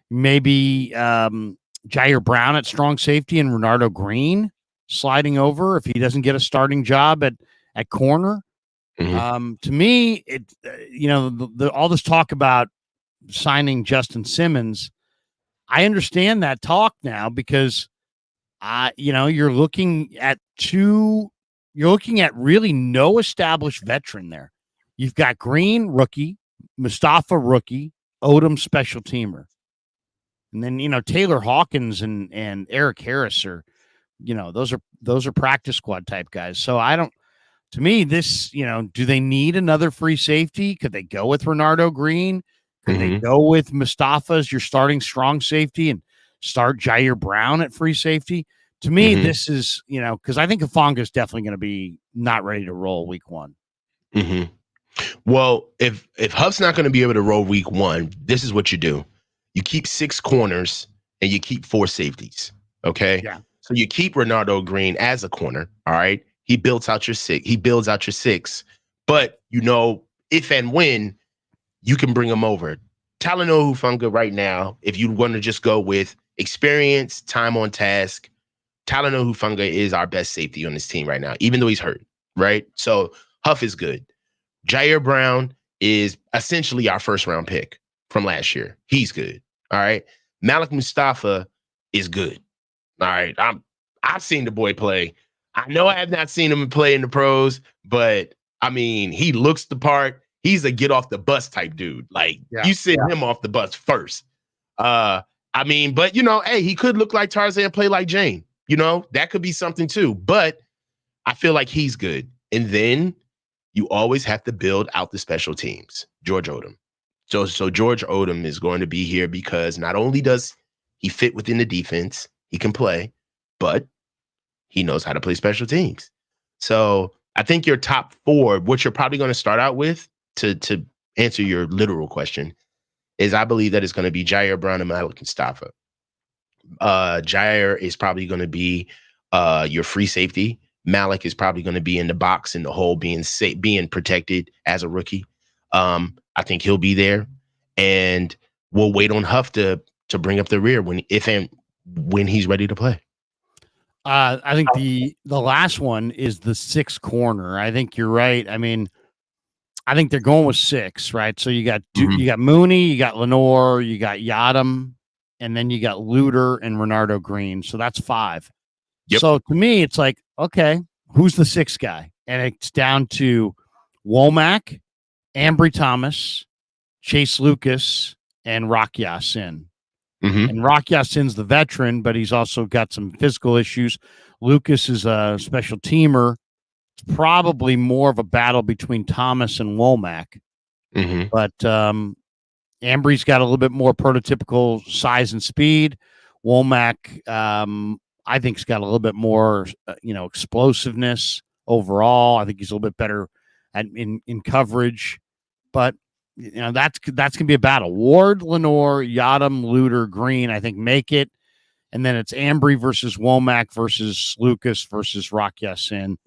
maybe Jair Brown at strong safety and Renardo Green sliding over if he doesn't get a starting job at corner? To me, all this talk about signing Justin Simmons, I understand that talk now because you're looking at really no established veteran there. You've got Green, rookie, Mustafa, rookie, Odom, special teamer. And then, Taylor Hawkins and Eric Harris are, those are practice squad type guys. So to me, this, do they need another free safety? Could they go with Renardo Green? Could they go with Mustafa as your starting strong safety and start Jair Brown at free safety? To me, this is, because I think Hufanga is definitely going to be not ready to roll week 1. Well, if Huff's not going to be able to roll week 1, this is what you do. You keep 6 corners and you keep 4 safeties. Okay. Yeah. So you keep Renardo Green as a corner. All right. He builds out your 6. But if and when you can bring him over. Talanoa Hufanga right now, if you want to just go with experience, time on task, Talanoa Hufanga is our best safety on this team right now, even though he's hurt. Right. So Huff is good. Jair Brown is essentially our first round pick from last year. He's good. All right. Malik Mustafa is good. All right. I've seen the boy play. I know I have not seen him play in the pros, but I mean, he looks the part. He's a get off the bus type dude. Like Yeah. you send him off the bus first. I mean, but hey, he could look like Tarzan, play like Jane. That could be something too. But I feel like he's good. And then you always have to build out the special teams. George Odom. So George Odom is going to be here because not only does he fit within the defense, he can play, but he knows how to play special teams. So I think your top four, what you're probably going to start out with to answer your literal question, is I believe that it's going to be Jair Brown and Malik Mustafa. Jair is probably going to be your free safety. Malik is probably going to be in the box in the hole, being safe, being protected as a rookie. I think he'll be there, and we'll wait on Huff to bring up the rear when he's ready to play. I think the last one is the 6 corner. I think you're right. I mean, I think they're going with 6, right? So you got you got Mooney, you got Lenore, you got Yadam, and then you got Luter and Renardo Green. So that's 5. Yep. So to me, it's like, okay, who's the 6th guy? And it's down to Womack, Ambry Thomas, Chase Lucas, and Rock Ya-Sin. And Rock Ya-Sin's the veteran, but he's also got some physical issues. Lucas is a special teamer. It's probably more of a battle between Thomas and Womack. But Ambry's got a little bit more prototypical size and speed. Womack, I think, has got a little bit more, explosiveness overall. I think he's a little bit better in coverage. But that's gonna be a battle. Ward, Lenore, Yadam, Luter, Green, I think, make it, and then it's Ambry versus Womack versus Lucas versus Rock Ya-Sin.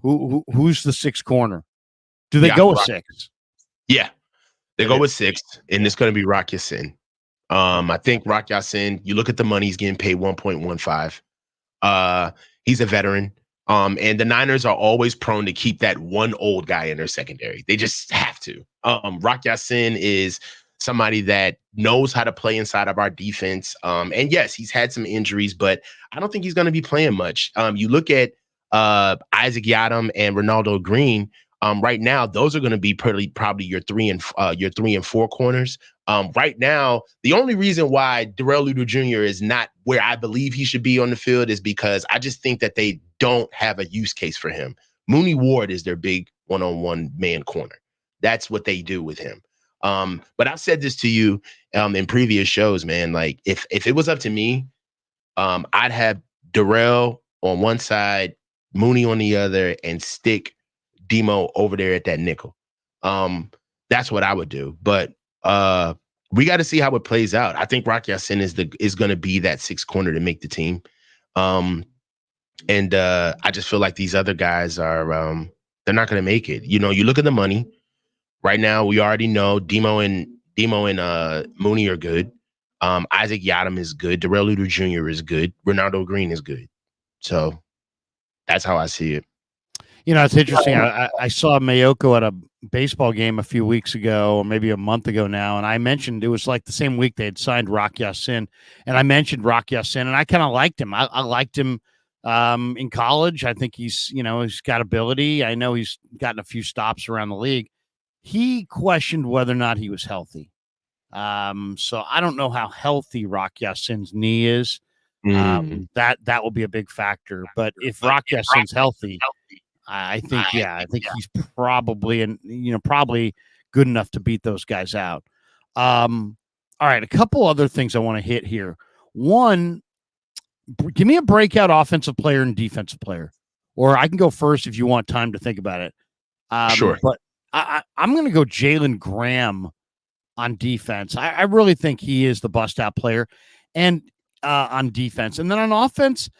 Who's the 6th corner? Do they go with 6? Yeah, they go with 6, and it's going to be Rock Ya-Sin. I think Rock Ya-Sin. You look at the money; he's getting paid $1.15. He's a veteran. And the Niners are always prone to keep that one old guy in their secondary. They just have to. Rock Ya-Sin is somebody that knows how to play inside of our defense. And yes, he's had some injuries, but I don't think he's going to be playing much. You look at Isaac Yadam and Ronaldo Green. Right now, those are going to be probably your 3 and 4 corners. Right now, the only reason why Darrell Luter Jr. is not where I believe he should be on the field is because I just think that they don't have a use case for him. Mooney Ward is their big one-on-one man corner. That's what they do with him. But I've said this to you in previous shows, man. Like if it was up to me, I'd have Darrell on one side, Mooney on the other, and stick Demo over there at that nickel. That's what I would do. But we got to see how it plays out. I think Rock Ya-Sin is going to be that 6th corner to make the team. And I just feel like these other guys are they're not going to make it. You look at the money right now. We already know Demo and Mooney are good. Isaac Yadam is good. Darrell Luter Jr. is good. Ronaldo Green is good. So that's how I see it. It's interesting. I saw Mayoko at a baseball game a few weeks ago, or maybe a month ago now, and I mentioned it was like the same week they had signed Rock Ya-Sin, and I mentioned Rock Ya-Sin, and I kind of liked him. I liked him in college. I think he's got ability. I know he's gotten a few stops around the league. He questioned whether or not he was healthy. So I don't know how healthy Rock Ya-Sin's knee is. That will be a big factor. But if Rock Ya-Sin's healthy, I think he's probably probably good enough to beat those guys out. All right, a couple other things I want to hit here. One, give me a breakout offensive player and defensive player, or I can go first if you want time to think about it. Sure, but I'm going to go Jalen Graham on defense. I really think he is the bust out player, and on defense, and then on offense,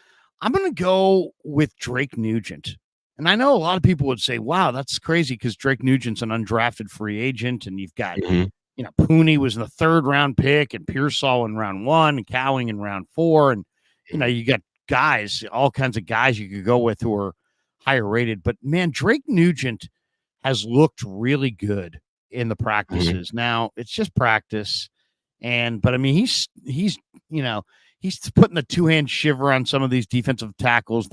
I'm going to go with Drake Nugent. And I know a lot of people would say, wow, that's crazy because Drake Nugent's an undrafted free agent. And you've got, Pooney was in the 3rd round pick and Pearsall in round 1 and Cowing in round 4. And, you got guys, all kinds of guys you could go with who are higher rated. But, man, Drake Nugent has looked really good in the practices. Now, it's just practice. But, I mean, he's he's putting the two-hand shiver on some of these defensive tackles.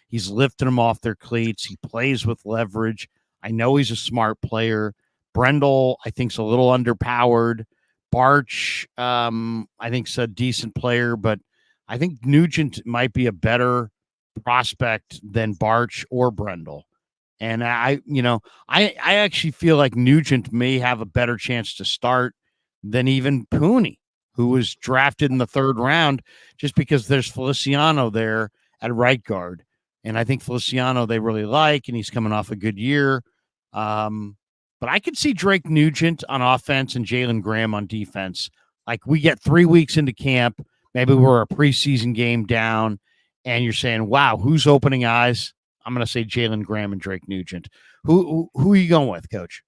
He's lifting them off their cleats. He plays with leverage. I know he's a smart player. Brendel, I think, is a little underpowered. Barch, I think, is a decent player, but I think Nugent might be a better prospect than Barch or Brendel. And I actually feel like Nugent may have a better chance to start than even Pooney, who was drafted in the 3rd round, just because there's Feliciano there at right guard. And I think Feliciano they really like, and he's coming off a good year. But I could see Drake Nugent on offense and Jalen Graham on defense. Like, we get 3 weeks into camp, maybe we're a preseason game down, and you're saying, wow, who's opening eyes? I'm going to say Jalen Graham and Drake Nugent. Who are you going with, Coach?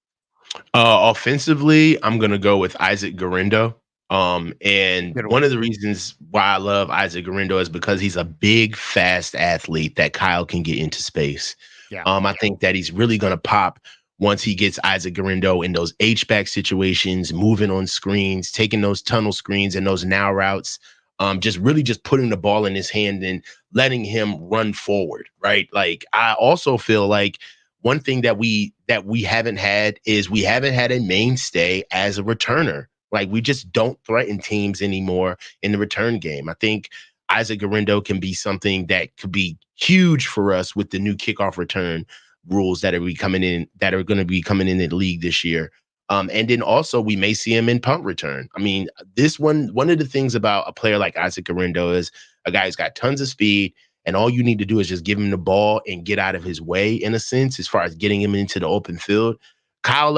Offensively, I'm going to go with Isaac Garendo. And one of the reasons why I love Isaac Garendo is because he's a big, fast athlete that Kyle can get into space. Yeah. I think that he's really going to pop once he gets Isaac Garendo in those H-back situations, moving on screens, taking those tunnel screens and those now routes. Just putting the ball in his hand and letting him run forward, right? Like, I also feel like one thing that we haven't had is we haven't had a mainstay as a returner. Like, we just don't threaten teams anymore in the return game. I think Isaac Garendo can be something that could be huge for us with the new kickoff return rules that are going to be coming in the league this year. And then also we may see him in punt return. I mean, one of the things about a player like Isaac Garendo is a guy who's got tons of speed, and all you need to do is just give him the ball and get out of his way, in a sense, as far as getting him into the open field. Kyle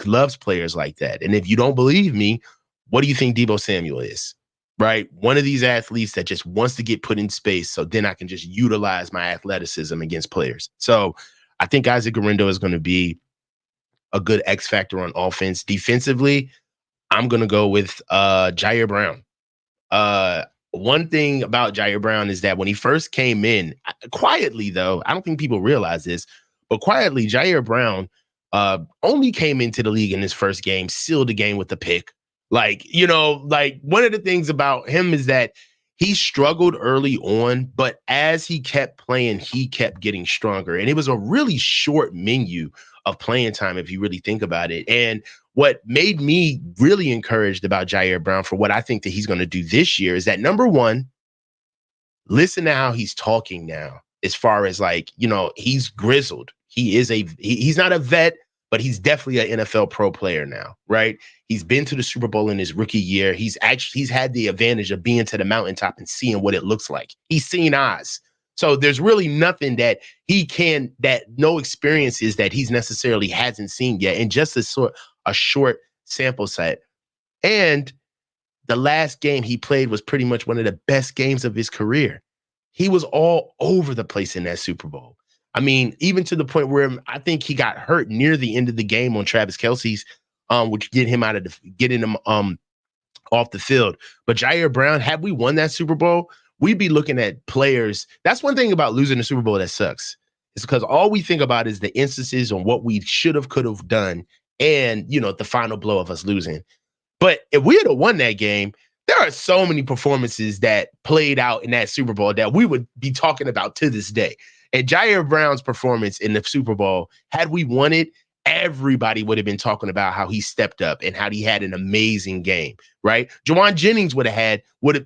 loves players like that. And if you don't believe me, what do you think Deebo Samuel is? Right? One of these athletes that just wants to get put in space so then I can just utilize my athleticism against players. So I think Isaac Garendo is going to be a good X factor on offense. Defensively, I'm going to go with Jair Brown. One thing about Jair Brown is that when he first came in, quietly though, I don't think people realize this, but quietly, Jair Brown only came into the league in his first game, sealed the game with a pick. Like, one of the things about him is that he struggled early on, but as he kept playing, he kept getting stronger. And it was a really short menu of playing time, if you really think about it. And what made me really encouraged about Jair Brown for what I think that he's going to do this year is that, number one, listen to how he's talking now, as far as he's grizzled. He's not a vet, but he's definitely an NFL pro player now, right? He's been to the Super Bowl in his rookie year. He's had the advantage of being to the mountaintop and seeing what it looks like. He's seen Oz. So there's really nothing that no experiences that he's necessarily hasn't seen yet in just a short sample set. And the last game he played was pretty much one of the best games of his career. He was all over the place in that Super Bowl. I mean, even to the point where I think he got hurt near the end of the game on Travis Kelce's, which getting him off the field. But Jair Brown, had we won that Super Bowl, we'd be looking at players. That's one thing about losing the Super Bowl that sucks. It's because all we think about is the instances on what we could have done, and the final blow of us losing. But if we had won that game, there are so many performances that played out in that Super Bowl that we would be talking about to this day. And Jair Brown's performance in the Super Bowl, had we won it, everybody would have been talking about how he stepped up and how he had an amazing game, right? Juwan Jennings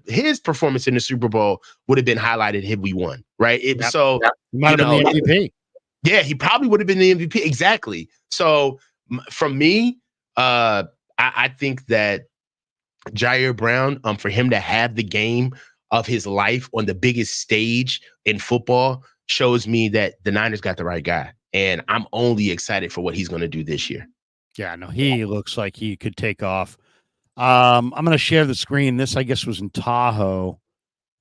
his performance in the Super Bowl would have been highlighted had we won, right? He might have been the MVP. Yeah, he probably would have been the MVP. Exactly. So from me, I think that Jair Brown, for him to have the game of his life on the biggest stage in football, shows me that the Niners got the right guy. And I'm only excited for what he's going to do this year. Yeah, no, he looks like he could take off. I'm going to share the screen. This, I guess, was in Tahoe.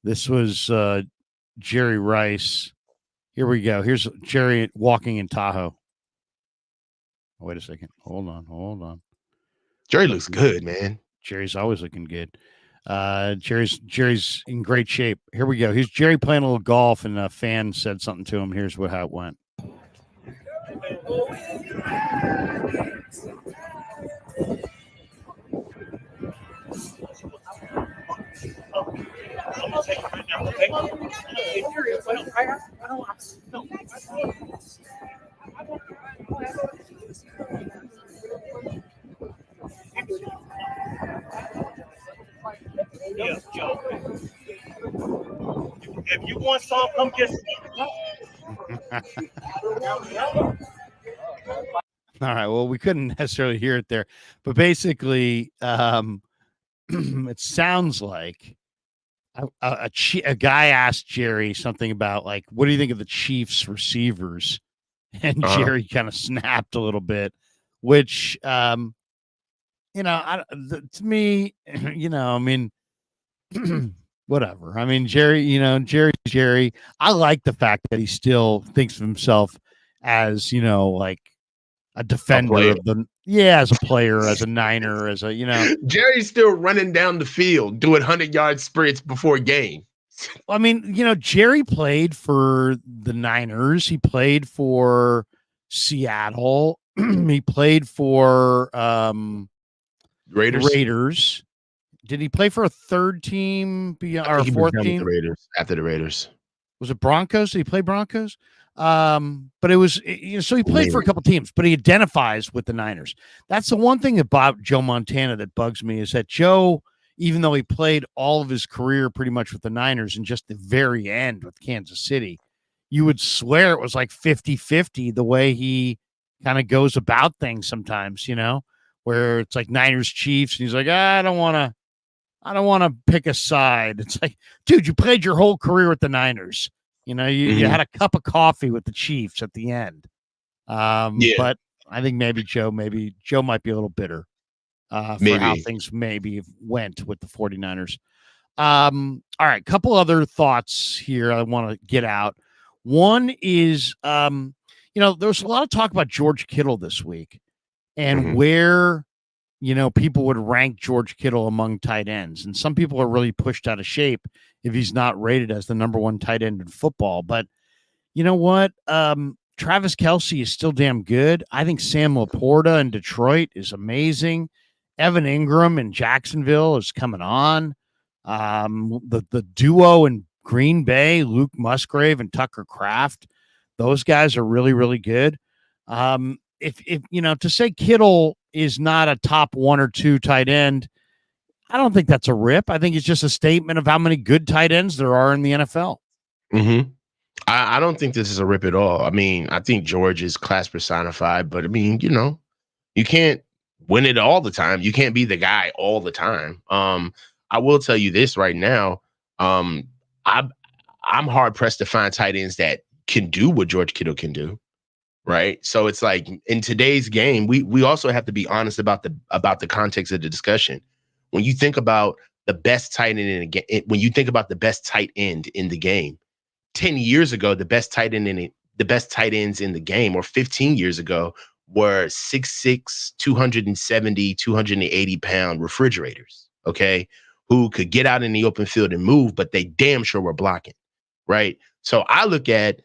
This was Jerry Rice. Here we go. Here's Jerry walking in Tahoe. Oh, wait a second. Hold on. Jerry looks good, man. Jerry's always looking good. Jerry's in great shape. Here we go. Here's Jerry playing a little golf, and a fan said something to him. Here's how it went. If you want some, come get some. All right. Well, we couldn't necessarily hear it there, but basically, it sounds like a guy asked Jerry something about like, what do you think of the Chiefs receivers? And Jerry kind of snapped a little bit, which, to me, I mean, whatever. I mean, Jerry. I like the fact that he still thinks of himself as, like a defender of the, as a player, as a Niner, as a, Jerry's still running down the field, doing 100-yard sprints before game. I mean, Jerry played for the Niners. He played for Seattle. He played for Raiders. Did he play for a third team or a fourth team? After the Raiders. Was it Broncos? Did he play Broncos? But it was, so he played for a couple teams, but he identifies with the Niners. That's the one thing about Joe Montana that bugs me, is that Joe, even though he played all of his career pretty much with the Niners and just the very end with Kansas City, you would swear it was like 50-50 the way he kind of goes about things sometimes, where it's like Niners Chiefs. And he's like, I don't want to pick a side. It's like, dude, you played your whole career with the Niners. You had a cup of coffee with the Chiefs at the end. But I think maybe Joe might be a little bitter for how things maybe went with the 49ers. All right, couple other thoughts here I want to get out. One is, there was a lot of talk about George Kittle this week and where, people would rank George Kittle among tight ends. And some people are really pushed out of shape if he's not rated as the number one tight end in football. But you know what? Travis Kelce is still damn good. I think Sam Laporta in Detroit is amazing. Evan Ingram in Jacksonville is coming on. The duo in Green Bay, Luke Musgrave and Tucker Kraft, those guys are really, really good. If to say Kittle is not a top one or two tight end, I don't think that's a rip. I think it's just a statement of how many good tight ends there are in the NFL. I don't think this is a rip at all. I mean, I think George is class personified, but I mean, you can't win it all the time. You can't be the guy all the time. I will tell you this right now. I'm hard pressed to find tight ends that can do what George Kittle can do. Right. So it's like in today's game, we also have to be honest about the context of the discussion. When you think about the best tight end in a game, when you think about the best tight end in the game, 10 years ago, the best tight ends in the game, or 15 years ago, were 6'6", 270, 280-pound refrigerators, okay, who could get out in the open field and move, but they damn sure were blocking, right? So I look at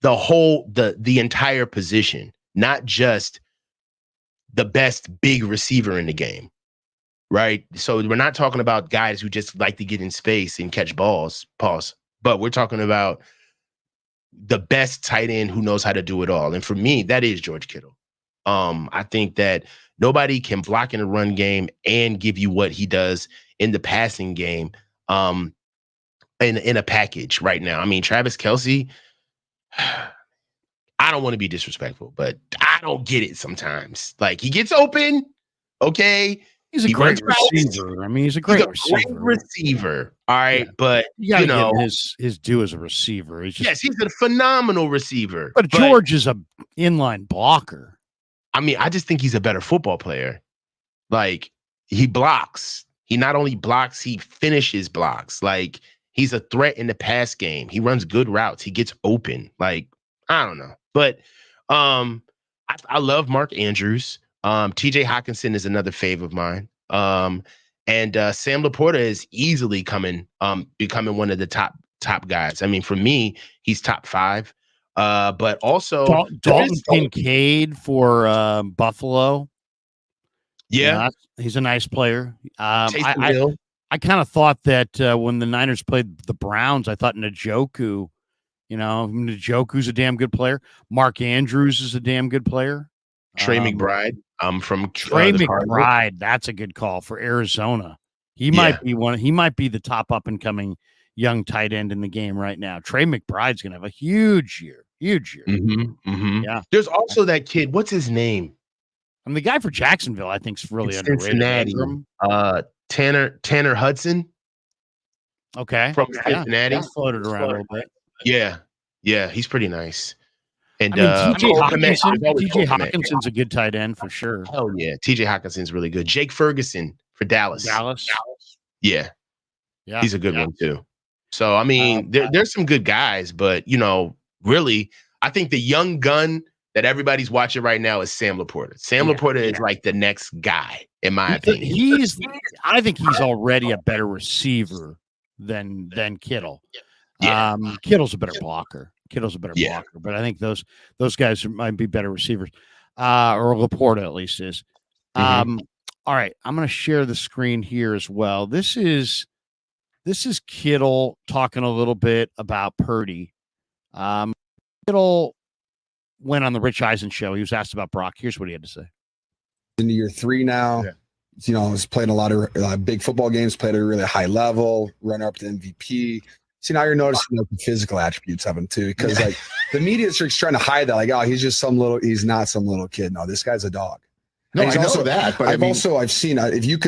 the entire position, not just the best big receiver in the game, right? So we're not talking about guys who just like to get in space and catch balls, but we're talking about the best tight end who knows how to do it all. And for me, that is George Kittle. I think that nobody can block in the run game and give you what he does in the passing game in a package right now. I mean, Travis Kelce, I don't want to be disrespectful, but I don't get it sometimes. Like, he gets open, okay? He's a great receiver. I mean, he's a great receiver. All right, yeah. But you gotta give his due as a receiver. He's a phenomenal receiver. But George is an inline blocker. I mean, I just think he's a better football player. Like, he blocks. He not only blocks, he finishes blocks. Like, he's a threat in the pass game. He runs good routes. He gets open. Like, I don't know. But I love Mark Andrews. TJ Hawkinson is another fave of mine. And Sam Laporta is easily becoming one of the top guys. I mean, for me, he's top 5. But also Dalton Kincaid for Buffalo. Yeah, he's a nice player. I kind of thought that when the Niners played the Browns, I thought Njoku, Njoku's a damn good player. Mark Andrews is a damn good player. Trey McBride, from Trey the Cardinals. McBride, that's a good call for Arizona. He Yeah. might be the top up and coming young tight end in the game right now. Trey McBride's going to have a huge year. Yeah. There's also that kid. What's his name? The guy for Jacksonville, I think, is really In underrated. Cincinnati. Tanner Hudson. Okay. From Cincinnati. He's floated around a little bit. Yeah, he's pretty nice. And TJ Hawkinson's a good tight end for sure. Hell yeah, TJ Hawkinson's really good. Jake Ferguson for Dallas. Yeah, he's a good one too. So I mean, there's some good guys, but really, I think the young gun that everybody's watching right now is Sam Laporta. Sam Laporta is like the next guy, in my opinion. I think he's already a better receiver than Kittle. Yeah. Kittle's a better blocker. Blocker, but I think those guys might be better receivers. Or Laporta at least is. All right, I'm going to share the screen here as well. This is Kittle talking a little bit about Purdy. Kittle went on the Rich Eisen show. He was asked about Brock. Here's what he had to say. Into year 3 now. Yeah. He's played a lot of big football games, played at a really high level, runner up to MVP. See, now you're noticing the physical attributes of him too, because like the media is trying to hide that, like, oh, he's not some little kid. No, this guy's a dog. No, I know that, but I've seen, if you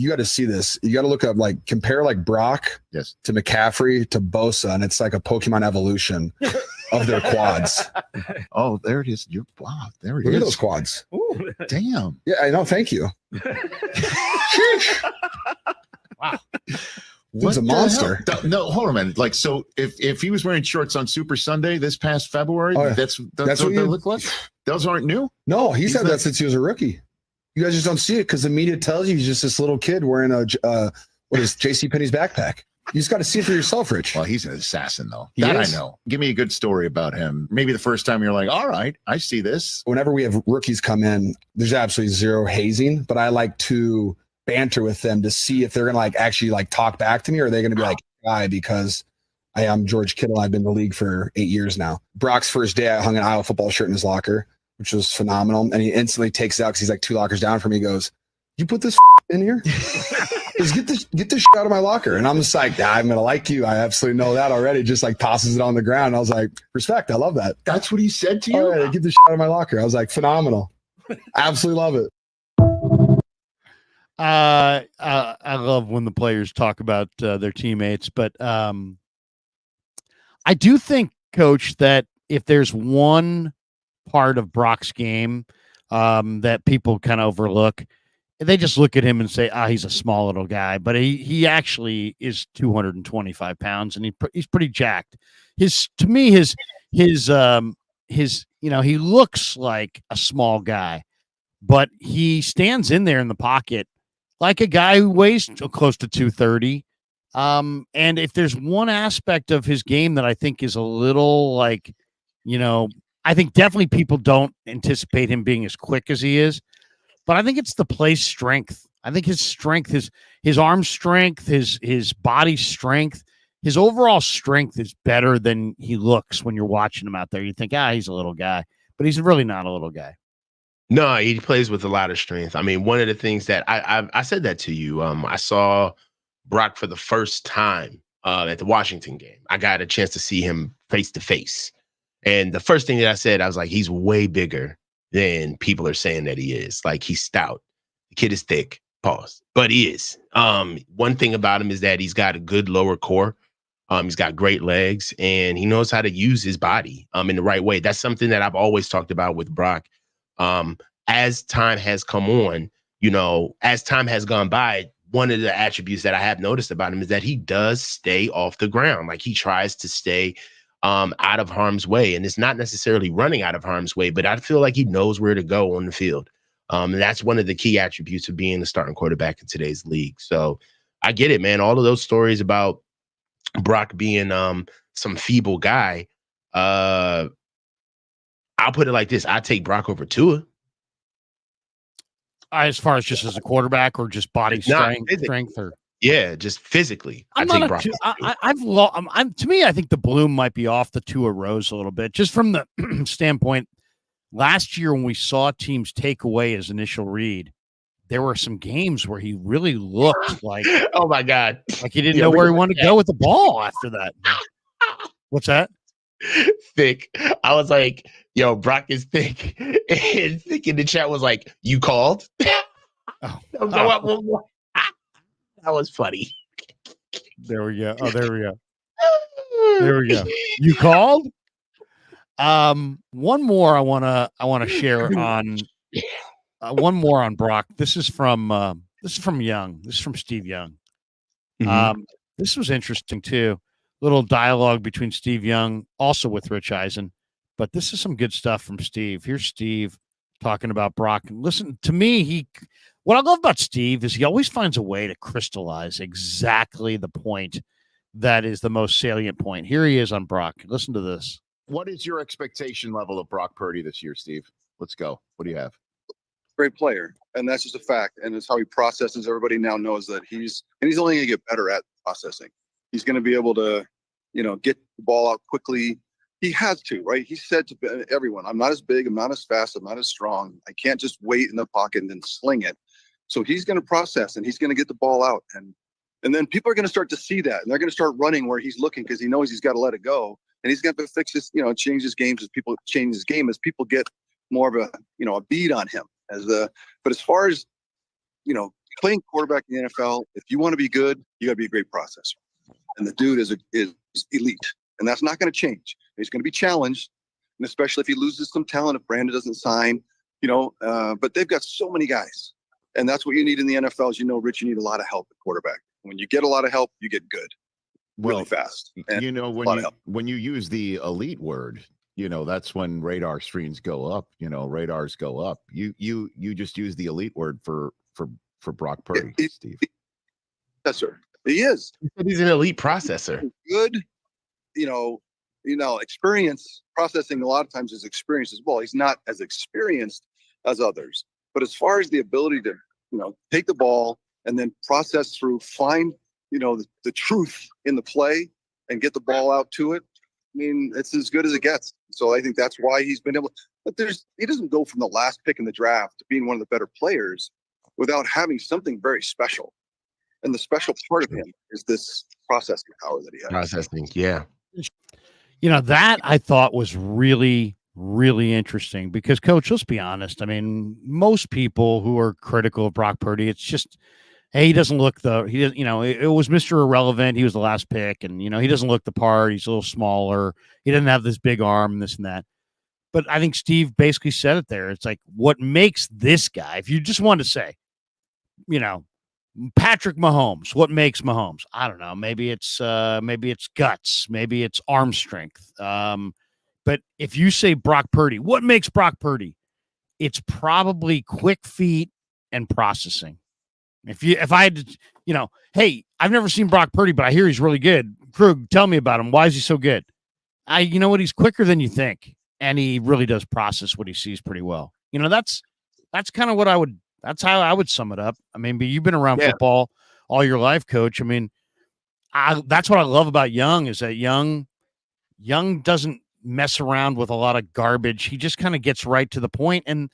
got to see this, you got to look up, like, compare like Brock to McCaffrey to Bosa, and it's like a Pokemon evolution of their quads. Oh, there it is. Wow, there it is. Look at those quads. Ooh, damn. Yeah, I know. Thank you. Wow. Dude's a monster. No, hold on, man. Like, so if he was wearing shorts on Super Sunday this past February, that's what they look like? Those aren't new? No, he's had that since he was a rookie. You guys just don't see it because the media tells you he's just this little kid wearing what is JCPenney's backpack. You just got to see it for yourself, Rich. Well, he's an assassin, though. He is. I know. Give me a good story about him. Maybe the first time you're like, all right, I see this. Whenever we have rookies come in, there's absolutely zero hazing, but I like to banter with them to see if they're going to actually talk back to me, or are they going to be like, guy, because I am George Kittle. I've been in the league for 8 years now. Brock's first day, I hung an Iowa football shirt in his locker, which was phenomenal. And he instantly takes it out because he's like 2 lockers down from me. He goes, you put this in here? Just get this out of my locker. And I'm just like, I'm going to like you. I absolutely know that already. Just tosses it on the ground. And I was like, respect. I love that. That's what he said to you? All right, get this out of my locker. I was like, phenomenal. Absolutely love it. I love when the players talk about their teammates, but I do think, Coach, that if there's one part of Brock's game that people kind of overlook, they just look at him and say, he's a small little guy, but he actually is 225 pounds and he's pretty jacked. He looks like a small guy, but he stands in there in the pocket like a guy who weighs close to 230. And if there's one aspect of his game that I think is a little I think definitely people don't anticipate him being as quick as he is, but I think it's the play strength. I think his strength, his arm strength, his body strength, his overall strength is better than he looks when you're watching him out there. You think, he's a little guy, but he's really not a little guy. No, he plays with a lot of strength. I mean, one of the things that I said that to you, I saw Brock for the first time at the Washington game. I got a chance to see him face to face. And the first thing that I said, I was like, he's way bigger than people are saying that he is. Like, he's stout. The kid is thick, pause. But he is. One thing about him is that he's got a good lower core. He's got great legs, and he knows how to use his body in the right way. That's something that I've always talked about with Brock. As time has come on, as time has gone by, one of the attributes that I have noticed about him is that he does stay off the ground. Like, he tries to stay out of harm's way, and it's not necessarily running out of harm's way, but I feel like he knows where to go on the field. And that's one of the key attributes of being a starting quarterback in today's league. So I get it, man. All of those stories about Brock being some feeble guy, I'll put it like this. I take Brock over Tua. As far as just as a quarterback or just body strength or Yeah, just physically. I'm I take not a Brock. two, I'm to me, I think the bloom might be off the Tua Rose a little bit, just from the standpoint. Last year, when we saw teams take away his initial read, there were some games where he really looked like, oh my God, like he didn't know where he wanted to go with the ball after that. What's that? Thick. I was like, yo, Brock is thick. And Thick in the chat was like, you called? Oh. That was funny. There we go. Oh, there we go. There we go. You called? One more I wanna share on one more on Brock. This is from Young. This is from Steve Young. This was interesting too. Little dialogue between Steve Young, also with Rich Eisen, but this is some good stuff from Steve. Here's Steve talking about Brock. And listen to me. What I love about Steve is he always finds a way to crystallize exactly the point that is the most salient point. Here he is on Brock. Listen to this. What is your expectation level of Brock Purdy this year, Steve? Let's go. What do you have? Great player, and that's just a fact. And it's how he processes. Everybody now knows that he's only going to get better at processing. He's going to be able to, get the ball out quickly. He has to, right? He said to everyone, "I'm not as big. I'm not as fast. I'm not as strong. I can't just wait in the pocket and then sling it." So he's going to process, and he's going to get the ball out, and then people are going to start to see that, and they're going to start running where he's looking because he knows he's got to let it go, and he's going to fix his, change his games as people change his game as people get more of a beat on him. But as far as playing quarterback in the NFL, if you want to be good, you got to be a great processor, and the dude is elite, and that's not going to change. He's going to be challenged, and especially if he loses some talent, if Brandon doesn't sign, but they've got so many guys, and that's what you need in the NFL. Is Rich, you need a lot of help at quarterback. When you get a lot of help, you get good really fast. And when you use the elite word, that's when radar screens go up. Radars go up. You just use the elite word for Brock Purdy, Steve. Yes, sir. He is. He's an elite processor. Good. Experience processing a lot of times is experience as well. He's not as experienced as others, but as far as the ability to, take the ball and then process through, find, the truth in the play and get the ball out to it. I mean, it's as good as it gets. So I think that's why he's been able. But he doesn't go from the last pick in the draft to being one of the better players without having something very special. And the special part of him is this processing power that he has. Processing, yeah. That I thought was really, really interesting because, Coach, let's be honest. I mean, most people who are critical of Brock Purdy, it's just, hey, he doesn't look it was Mr. Irrelevant. He was the last pick, and, he doesn't look the part. He's a little smaller. He doesn't have this big arm and this and that. But I think Steve basically said it there. It's like, what makes this guy, if you just want to say, Patrick Mahomes, what makes Mahomes? I don't know. Maybe it's guts. Maybe it's arm strength. But if you say Brock Purdy, what makes Brock Purdy? It's probably quick feet and processing. If I had to, hey, I've never seen Brock Purdy, but I hear he's really good. Krug, tell me about him. Why is he so good? You know what? He's quicker than you think, and he really does process what he sees pretty well. That's kind of what that's how I would sum it up. I mean, but you've been around football all your life, Coach. I mean, that's what I love about Young is that Young doesn't mess around with a lot of garbage. He just kind of gets right to the point. And,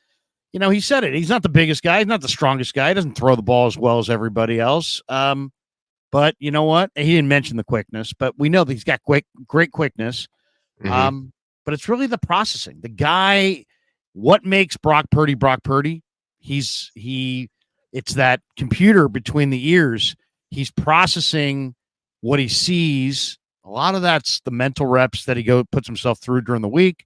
he said it. He's not the biggest guy. He's not the strongest guy. He doesn't throw the ball as well as everybody else. But you know what? He didn't mention the quickness, but we know that he's got great quickness. Mm-hmm. But it's really the processing. The guy, what makes Brock Purdy? It's that computer between the ears. He's processing what he sees. A lot of that's the mental reps that he puts himself through during the week,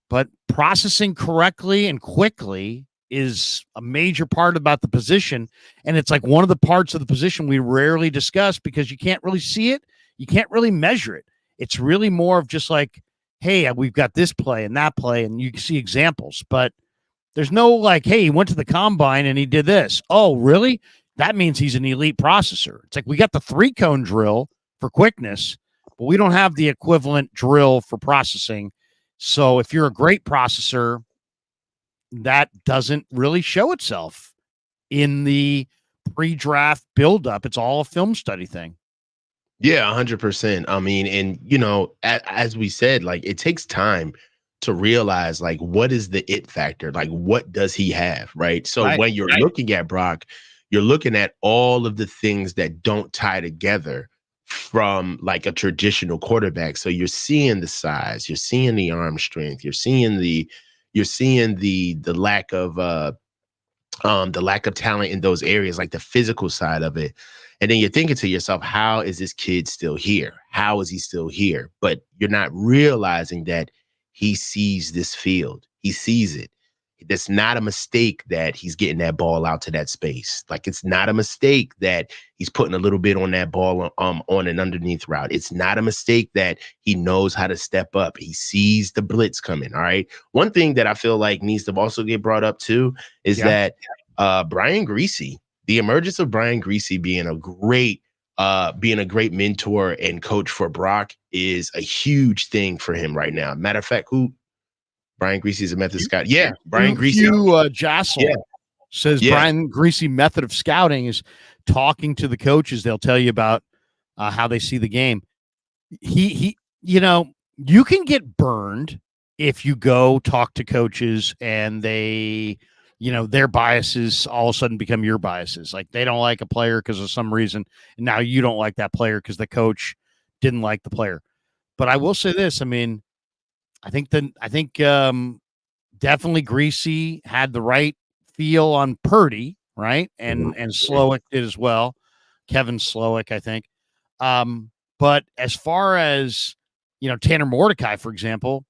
but processing correctly and quickly is a major part about the position. And it's like one of the parts of the position we rarely discuss because you can't really see it. You can't really measure it. It's really more of just like, hey, we've got this play and that play, and you can see examples, but there's no like, hey, he went to the combine and he did this. Oh, really? That means he's an elite processor. It's like we got the 3-cone drill for quickness, but we don't have the equivalent drill for processing. So if you're a great processor, that doesn't really show itself in the pre-draft buildup. It's all a film study thing. Yeah, 100%. I mean, and as we said, like it takes time to realize like what is the it factor, like what does he have, right? So Right. when you're looking at Brock, you're looking at all of the things that don't tie together from like a traditional quarterback. So you're seeing the size, you're seeing the arm strength, you're seeing the lack of talent in those areas, like the physical side of it. And then you're thinking to yourself, how is this kid still here? How is he still here? But you're not realizing that he sees this field. He sees it. It's not a mistake that he's getting that ball out to that space. Like it's not a mistake that he's putting a little bit on that ball on an underneath route. It's not a mistake that he knows how to step up. He sees the blitz coming. All right. One thing that I feel like needs to also get brought up too is that Brian Griese, the emergence of Brian Griese being a great mentor and coach for Brock is a huge thing for him right now. Matter of fact, Brian Griese is a method scout. Yeah, Brian Griese. Jassel says Brian Griese method of scouting is talking to the coaches. They'll tell you about how they see the game. He, you can get burned if you go talk to coaches and they, their biases all of a sudden become your biases. Like they don't like a player because of some reason, and now you don't like that player because the coach didn't like the player. But I will say this: I mean, I think definitely Griese had the right feel on Purdy, right, and Slowick did as well. Kevin Slowick, I think. But as far as Tanner Mordecai, for example,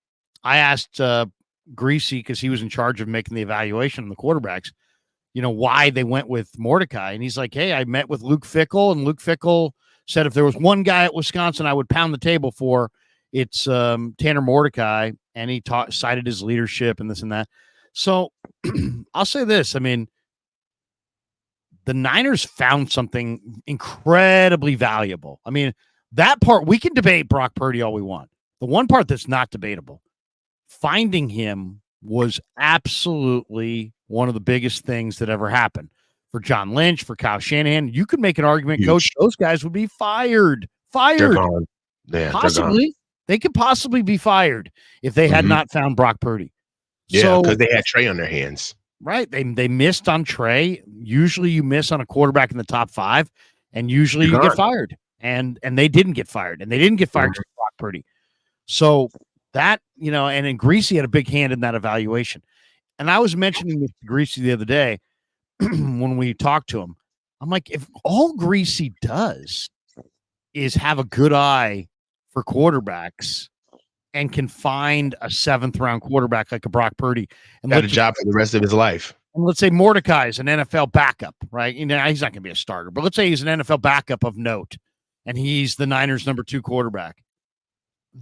I asked Griese, because he was in charge of making the evaluation on the quarterbacks, why they went with Mordecai. And he's like, hey, I met with Luke Fickell, and Luke Fickell said if there was one guy at Wisconsin I would pound the table for, it's Tanner Mordecai. And he cited his leadership and this and that. So I'll say this. I mean, the Niners found something incredibly valuable. I mean, that part, we can debate Brock Purdy all we want. The one part that's not debatable, finding him was absolutely one of the biggest things that ever happened for John Lynch, for Kyle Shanahan. You could make an argument, Huge. Coach, those guys would be fired. They're gone. Yeah, possibly. They could possibly be fired if they had not found Brock Purdy. Yeah, because they had Trey on their hands. Right. They missed on Trey. Usually you miss on a quarterback in the top 5, and usually you get fired. And they didn't get fired. And they didn't get fired for Brock Purdy. So that, and then Griese had a big hand in that evaluation. And I was mentioning this to Griese the other day when we talked to him. I'm like, if all Griese does is have a good eye for quarterbacks and can find a 7th round quarterback like a Brock Purdy and got a job for the rest of his life. And let's say Mordecai is an NFL backup, right? He's not going to be a starter, but let's say he's an NFL backup of note and he's the Niners' number 2 quarterback.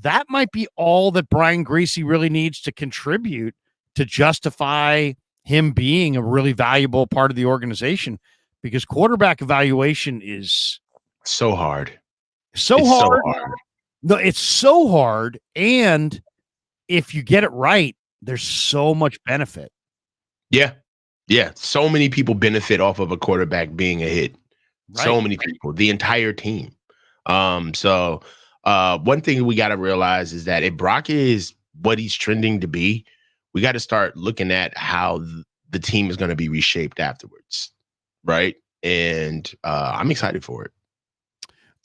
That might be all that Brian Griese really needs to contribute to justify him being a really valuable part of the organization, because quarterback evaluation is so hard. So hard. No, it's so hard. And if you get it right, there's so much benefit. Yeah. Yeah. So many people benefit off of a quarterback being a hit. Right. So many people, the entire team. So one thing we got to realize is that if Brock is what he's trending to be, we got to start looking at how the team is going to be reshaped afterwards. Right. And I'm excited for it.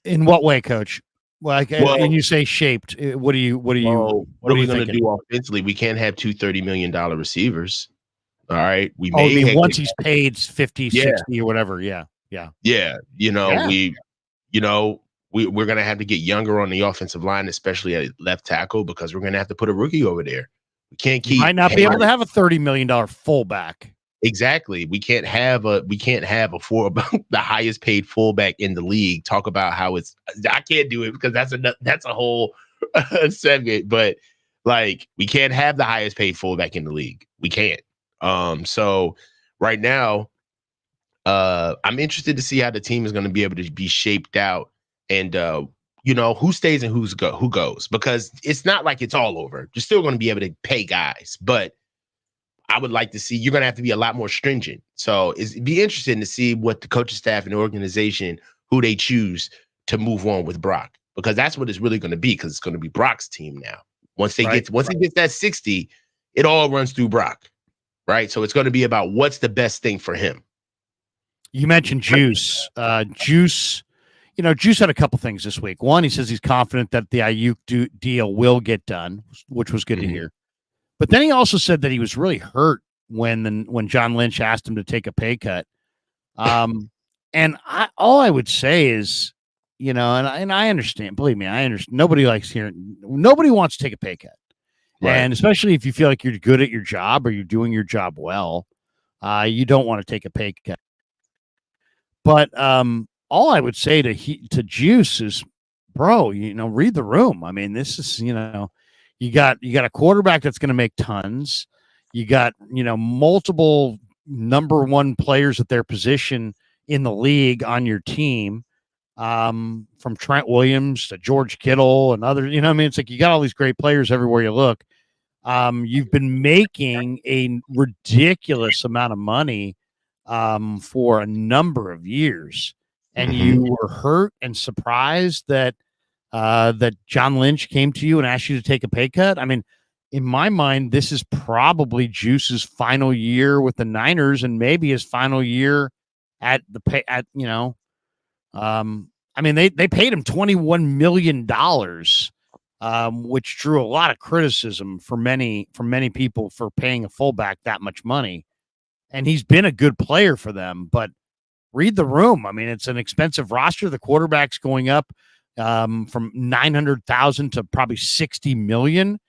In what way, Coach? And you say shaped. What are we going to do offensively? We can't have 2 $30 million receivers. All right. Once he's paid 50, 60 or whatever. Yeah. Yeah. Yeah. We're going to have to get younger on the offensive line, especially at left tackle, because we're going to have to put a rookie over there. We can't keep. Might not be able to have a $30 million fullback. Exactly. We can't have the highest paid fullback in the league. Talk about how I can't do it because that's a whole segment. But like, we can't have the highest paid fullback in the league. We can't. So right now, I'm interested to see how the team is going to be able to be shaped out, and who stays and who goes, because it's not like it's all over. You're still going to be able to pay guys, but I would like to see, you're going to have to be a lot more stringent. So it'd be interesting to see what the coaching staff and the organization, who they choose to move on with Brock, because that's what it's really going to be, because it's going to be Brock's team now. Once he gets that 60, it all runs through Brock, right? So it's going to be about what's the best thing for him. You mentioned Juice. Juice had a couple things this week. One, he says he's confident that the Ayuk deal will get done, which was good to hear. But then he also said that he was really hurt when John Lynch asked him to take a pay cut. And all I would say is, and I understand. Believe me, I understand. Nobody wants to take a pay cut, right. And especially if you feel like you're good at your job or you're doing your job well, you don't want to take a pay cut. But all I would say to Juice is, bro, read the room. I mean, this is, you got a quarterback that's going to make tons. You got, multiple number one players at their position in the league on your team, from Trent Williams to George Kittle and others. It's like you got all these great players everywhere you look. You've been making a ridiculous amount of money for a number of years, and you were hurt and surprised that John Lynch came to you and asked you to take a pay cut. I mean, in my mind, this is probably Juice's final year with the Niners, and maybe his final year at the pay. I mean, they paid him $21 million, which drew a lot of criticism from many people for paying a fullback that much money. And he's been a good player for them, but read the room. I mean, it's an expensive roster. The quarterback's going up from 900,000 to probably 60 million.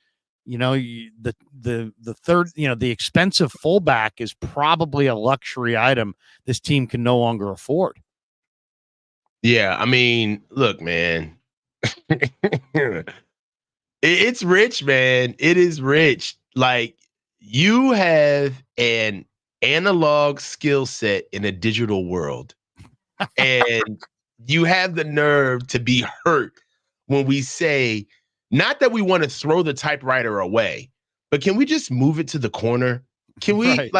The third, the expensive fullback is probably a luxury item this team can no longer afford. Yeah, I mean, look, man, it's rich, man. It is rich. Like, you have an analog skill set in a digital world, and you have the nerve to be hurt when we say, not that we want to throw the typewriter away, but can we just move it to the corner? Can we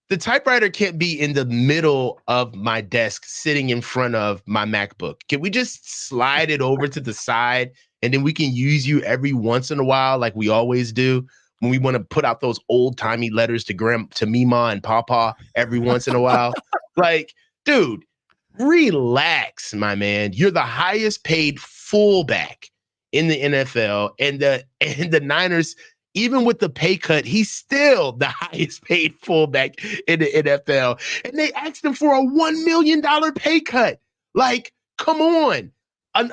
the typewriter can't be in the middle of my desk sitting in front of my MacBook. Can we just slide it over to the side, and then we can use you every once in a while like we always do when we want to put out those old-timey letters to Mima and Papa every once in a while? Like, dude, relax, my man. You're the highest paid fullback in the NFL, and the Niners, even with the pay cut, he's still the highest paid fullback in the NFL. And they asked him for a $1 million pay cut. Like, come on.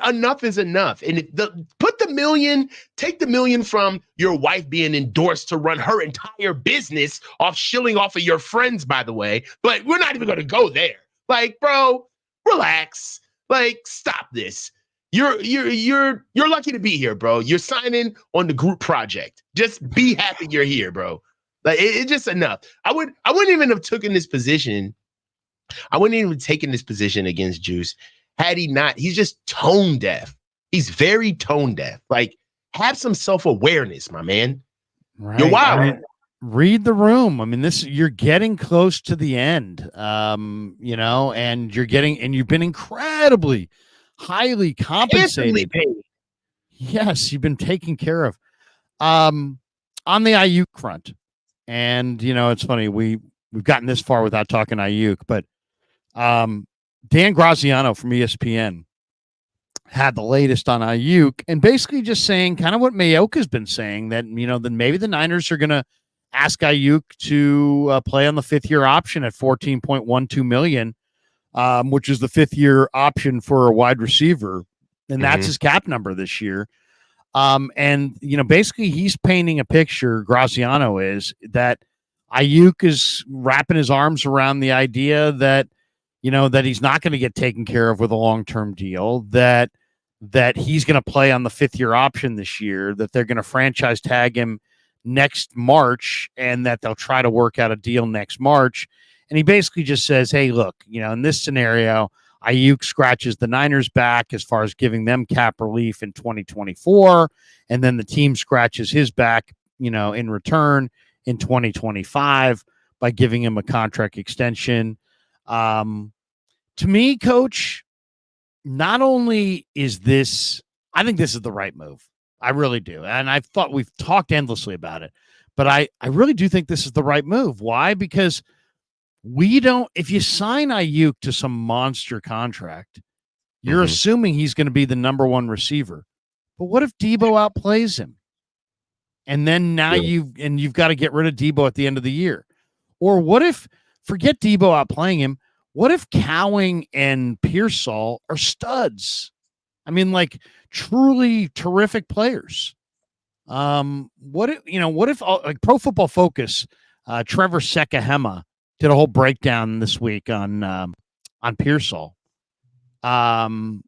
Enough is enough. And take the $1 million from your wife being endorsed to run her entire business shilling off of your friends, by the way. But we're not even going to go there. Like, bro, relax. Like, stop this. You're lucky to be here, bro. You're signing on the group project. Just be happy you're here, bro. Like, it's just enough. I wouldn't even have taken this position. I wouldn't even taken this position against Juice had he not. He's just tone deaf. He's very tone deaf. Like, have some self-awareness, my man. Right. You're wild. I mean, read the room. I mean, you're getting close to the end. And you've been incredibly highly compensated. Yes, you've been taken care of. On the Ayuk front, and it's funny, we've gotten this far without talking Ayuk, but Dan Graziano from ESPN had the latest on Ayuk, and basically just saying kind of what Mayoka's been saying, that then maybe the Niners are going to ask Ayuk to play on the 5th-year option at $14.12 million. Which is the 5th-year option for a wide receiver. And that's his cap number this year. And basically he's painting a picture, Graziano is, that Ayuk is wrapping his arms around the idea that, that he's not going to get taken care of with a long-term deal, that he's going to play on the 5th-year option this year, that they're going to franchise tag him next March, and that they'll try to work out a deal next March. And he basically just says, hey, look, in this scenario, Ayuk scratches the Niners back as far as giving them cap relief in 2024. And then the team scratches his back, in return. in 2025 by giving him a contract extension. To me, Coach, not only is this, I think this is the right move. I really do. And we've talked endlessly about it, but I really do think this is the right move. Why? Because if you sign Ayuk to some monster contract, you're assuming he's going to be the number one receiver. But what if Debo outplays him? And then now you've got to get rid of Debo at the end of the year. Or what if, forget Debo outplaying him, what if Cowing and Pearsall are studs? I mean, like truly terrific players. What if like Pro Football Focus, Trevor Sekahema did a whole breakdown this week on Pearsall. And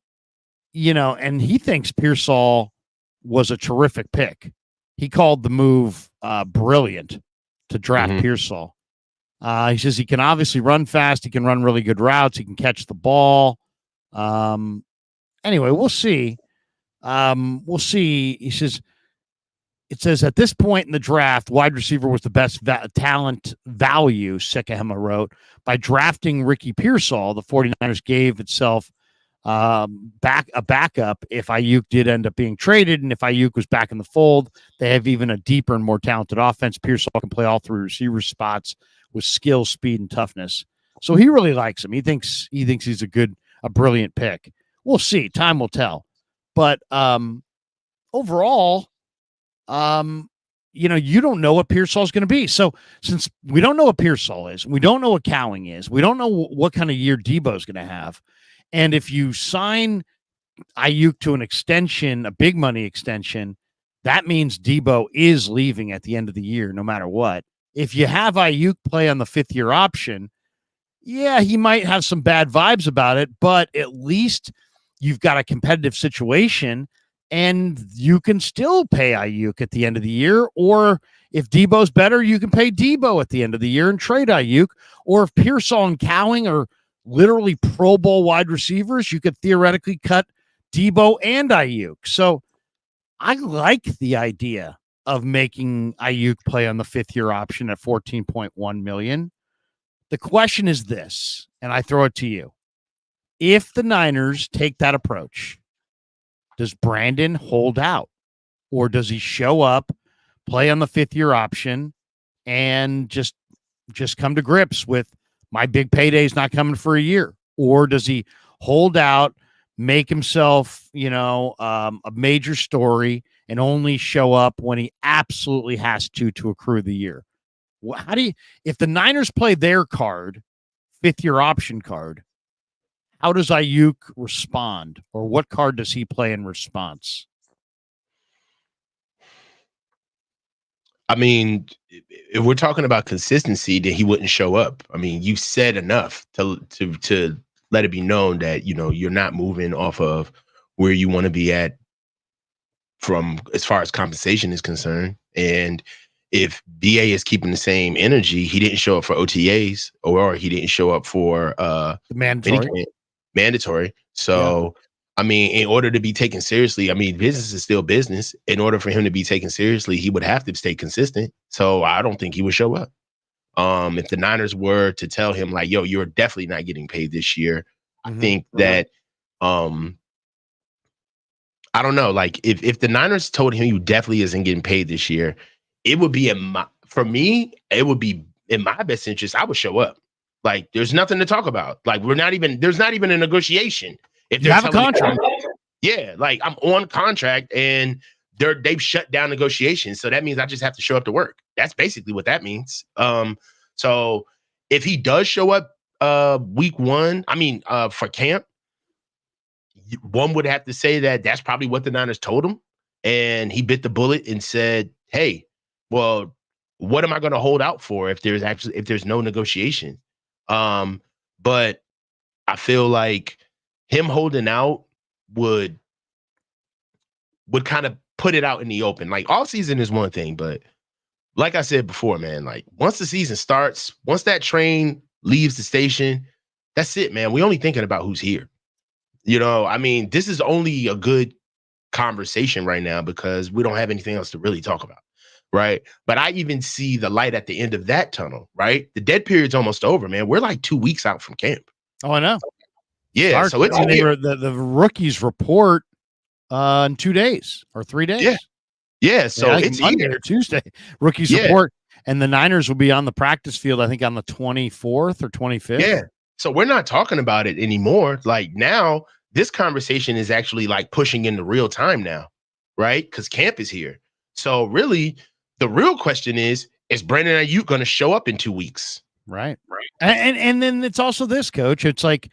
he thinks Pearsall was a terrific pick. He called the move brilliant to draft Pearsall. He says he can obviously run fast. He can run really good routes. He can catch the ball. Anyway, we'll see. We'll see. He says, it says at this point in the draft, wide receiver was the best talent value, Sekahema wrote. By drafting Ricky Pearsall, the 49ers gave itself a backup if Ayuk did end up being traded. And if Ayuk was back in the fold, they have even a deeper and more talented offense. Pearsall can play all three receiver spots with skill, speed, and toughness. So he really likes him. He thinks he's a brilliant pick. We'll see. Time will tell. But overall, you don't know what Pearsall is going to be. So since we don't know what Pearsall is, we don't know what Cowing is, we don't know what kind of year Debo is going to have. And if you sign Ayuk to an extension, a big money extension, that means Debo is leaving at the end of the year, no matter what. If you have Ayuk play on the 5th-year option, yeah, he might have some bad vibes about it, but at least you've got a competitive situation and you can still pay Ayuk at the end of the year. Or if Debo's better, you can pay Debo at the end of the year and trade Ayuk. Or if Pearsall and Cowing are literally Pro Bowl wide receivers, you could theoretically cut Debo and Ayuk. So I like the idea of making Ayuk play on the 5th-year option at $14.1 million. The question is this, and I throw it to you. If the Niners take that approach, does Brandon hold out? Or does he show up, play on the 5th-year option, and just come to grips with my big payday is not coming for a year? Or does he hold out, make himself, a major story, and only show up when he absolutely has to accrue the year? If the Niners play their card, 5th-year option card, how does Ayuk respond? Or what card does he play in response? I mean, if we're talking about consistency, then he wouldn't show up. I mean, you said enough to let it be known that, you're not moving off of where you want to be at from as far as compensation is concerned. And if BA is keeping the same energy, he didn't show up for OTAs or he didn't show up for the mandatory. So, yeah. I mean, in order to be taken seriously, I mean, business is still business. In order for him to be taken seriously, he would have to stay consistent. So I don't think he would show up. If the Niners were to tell him like, yo, you're definitely not getting paid this year, I think that, I don't know, like if the Niners told him you definitely isn't getting paid this year, it would be it would be in my best interest. I would show up. Like, there's nothing to talk about. Like, there's not even a negotiation. If you have a contract, like I'm on contract and they've shut down negotiations. So that means I just have to show up to work. That's basically what that means. So if he does show up week 1, for camp, one would have to say that that's probably what the Niners told him. And he bit the bullet and said, hey, well, what am I going to hold out for if there's no negotiation? But I feel like him holding out would kind of put it out in the open. Like, all season is one thing, but like I said before, man, like once the season starts, once that train leaves the station, that's it, man. We only thinking about who's here. This is only a good conversation right now because we don't have anything else to really talk about, right? But I even see the light at the end of that tunnel, right? The dead period's almost over, man. We're like 2 weeks out from camp. Oh, I know. Yeah, Starts, so it's I mean, here. the rookies report in 2 days or 3 days. Yeah, so I think it's Monday here. or Tuesday. Rookies Yeah. report, and the Niners will be on the practice field, I think, on the 24th or 25th. Yeah. So we're not talking about it anymore. Like now, this conversation is actually like pushing into real time now, right? Because camp is here. So really, the real question is Brandon Ayuk going to show up in 2 weeks? Right. And then it's also this, Coach. It's like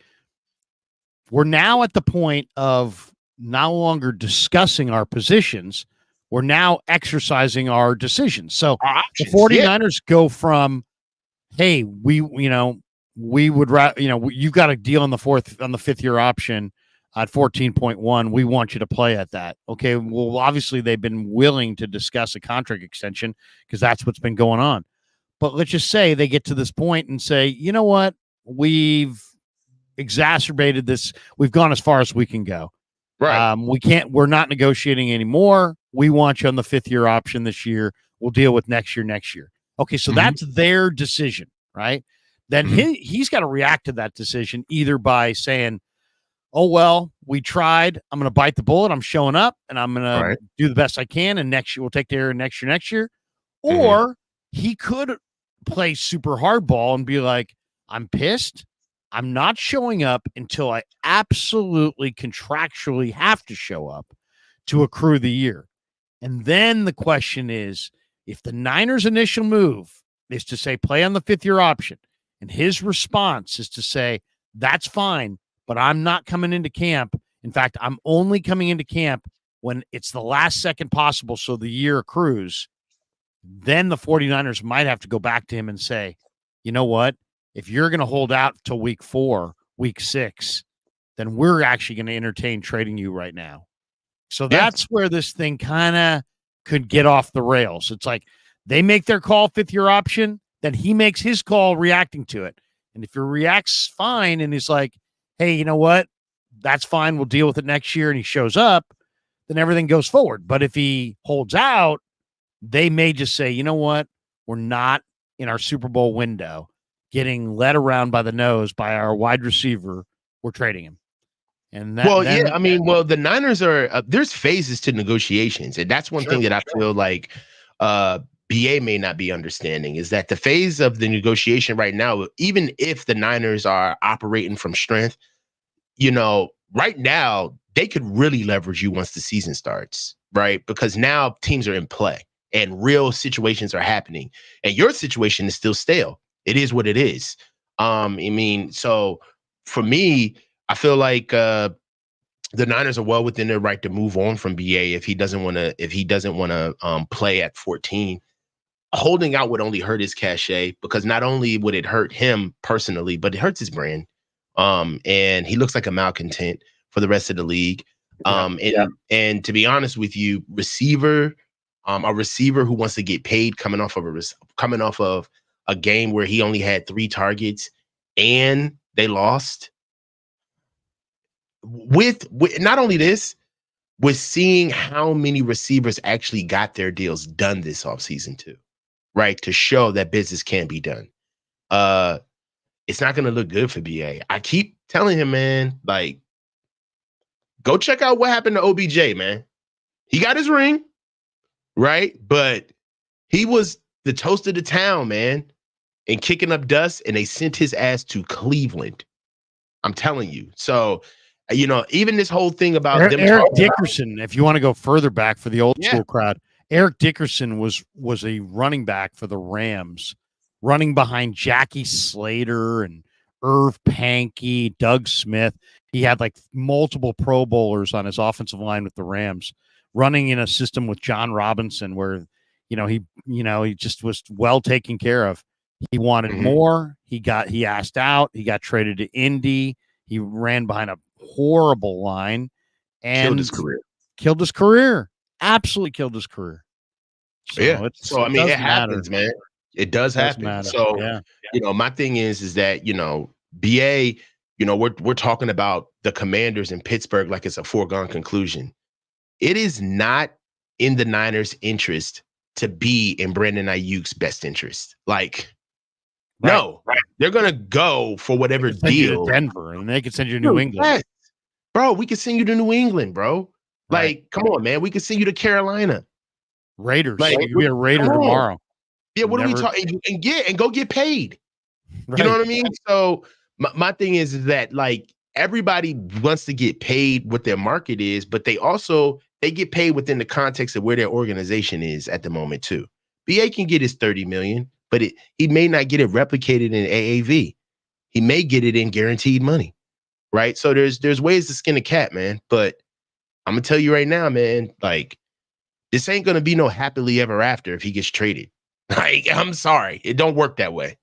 we're now at the point of no longer discussing our positions. We're now exercising our decisions. So Our the options, 49ers go from, hey, we would you got a deal on the fifth year option at 14.1. We want you to play at that. Okay. Well, obviously they've been willing to discuss a contract extension because that's what's been going on. But let's just say they get to this point and say, you know what? We've exacerbated this. We've gone as far as we can go. Right. We're not negotiating anymore. We want you on the fifth year option this year. We'll deal with next year. Okay. So that's their decision, right? Then he's got to react to that decision either by saying, oh, well, we tried. I'm going to bite the bullet. I'm showing up and I'm going to do the best I can. And next year we'll take care of next year. Or he could play super hardball and be like, I'm pissed. I'm not showing up until I absolutely contractually have to show up to accrue the year. And then the question is, if the Niners' initial move is to say, play on the fifth year option, and his response is to say, that's fine, but I'm not coming into camp. In fact, I'm only coming into camp when it's the last second possible so the year accrues. Then the 49ers might have to go back to him and say, you know what? If you're going to hold out till week 4, week 6, then we're actually going to entertain trading you right now. So that's where this thing kind of could get off the rails. It's like they make their call, fifth year option, then he makes his call reacting to it. And if he reacts fine and he's like, hey, you know what? That's fine. We'll deal with it next year. And he shows up, then everything goes forward. But if he holds out, they may just say, you know what? We're not in our Super Bowl window getting led around by the nose by our wide receiver. We're trading him. And that, the Niners are, there's phases to negotiations. And that's one thing that I feel like BA may not be understanding is that the phase of the negotiation right now, even if the Niners are operating from strength, right now they could really leverage you once the season starts, right? Because now teams are in play and real situations are happening and your situation is still stale. It is what it is. So for me, I feel like the Niners are well within their right to move on from BA if he doesn't want to play at 14. Holding out would only hurt his cachet because not only would it hurt him personally, but it hurts his brand. And he looks like a malcontent for the rest of the league. And to be honest with you, a receiver who wants to get paid coming off of a game where he only had 3 targets and they lost. With not only this, with seeing how many receivers actually got their deals done this offseason too, right? To show that business can be done. It's not going to look good for BA. I keep telling him, man, like, go check out what happened to OBJ, man. He got his ring, right? But he was the toast of the town, man, and kicking up dust, and they sent his ass to Cleveland. I'm telling you. So, even this whole thing about Eric Dickerson, if you want to go further back for the old school crowd, Eric Dickerson was a running back for the Rams, running behind Jackie Slater and Irv Pankey, Doug Smith. He had like multiple Pro Bowlers on his offensive line with the Rams, running in a system with John Robinson where, he just was well taken care of. He wanted more. He asked out. He got traded to Indy. He ran behind a horrible line and killed his career. Absolutely killed his career. So it happens, man. It does happen. So, my thing is that, BA, we're talking about the Commanders in Pittsburgh like it's a foregone conclusion. It is not in the Niners' interest to be in Brandon Ayuk's best interest. Like, Right. no, they're gonna go for whatever They could send you deal. to Denver, and they could send you to New Dude, England. yes. Bro, we could send you to New England, bro. Like, Right. come on, man. We could send you to Carolina. Raiders. Like, You could be a Raider come on. tomorrow. Yeah, what are we Never- talking? And go get paid. Right. You know what I mean? So my thing is that like everybody wants to get paid what their market is, but they get paid within the context of where their organization is at the moment too. BA can get his 30 million, but he may not get it replicated in AAV. He may get it in guaranteed money, right? So there's ways to skin a cat, man. But I'm gonna tell you right now, man, like this ain't gonna be no happily ever after if he gets traded. Like, I'm sorry, it don't work that way.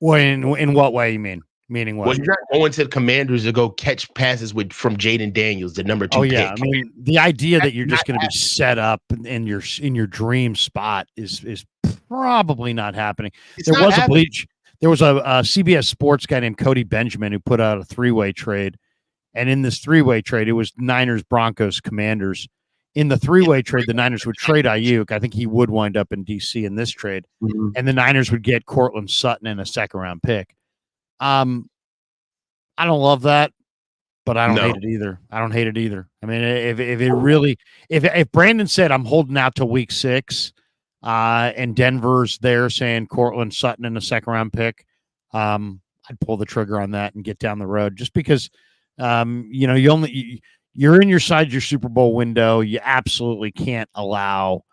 Well, in what way you mean? Meaning what? Well, he's not going to the Commanders to go catch passes from Jaden Daniels, the number 2 Oh yeah, pick. I mean the idea that you're That's just going to be set up in your dream spot is probably not happening. It's There not was happening. there was a CBS Sports guy named Cody Benjamin who put out a 3-way trade, and in this 3-way trade, it was Niners, Broncos, Commanders. In the 3-way trade, the Niners would trade Ayuk. I think he would wind up in DC in this trade, and the Niners would get Cortland Sutton and a 2nd-round pick. I don't love that, but I don't hate it either. I don't hate it either. I mean, if it really, if Brandon said I'm holding out till week 6, and Denver's there saying Cortland Sutton and a 2nd-round pick, I'd pull the trigger on that and get down the road just because, you're in your Super Bowl window. You absolutely can't allow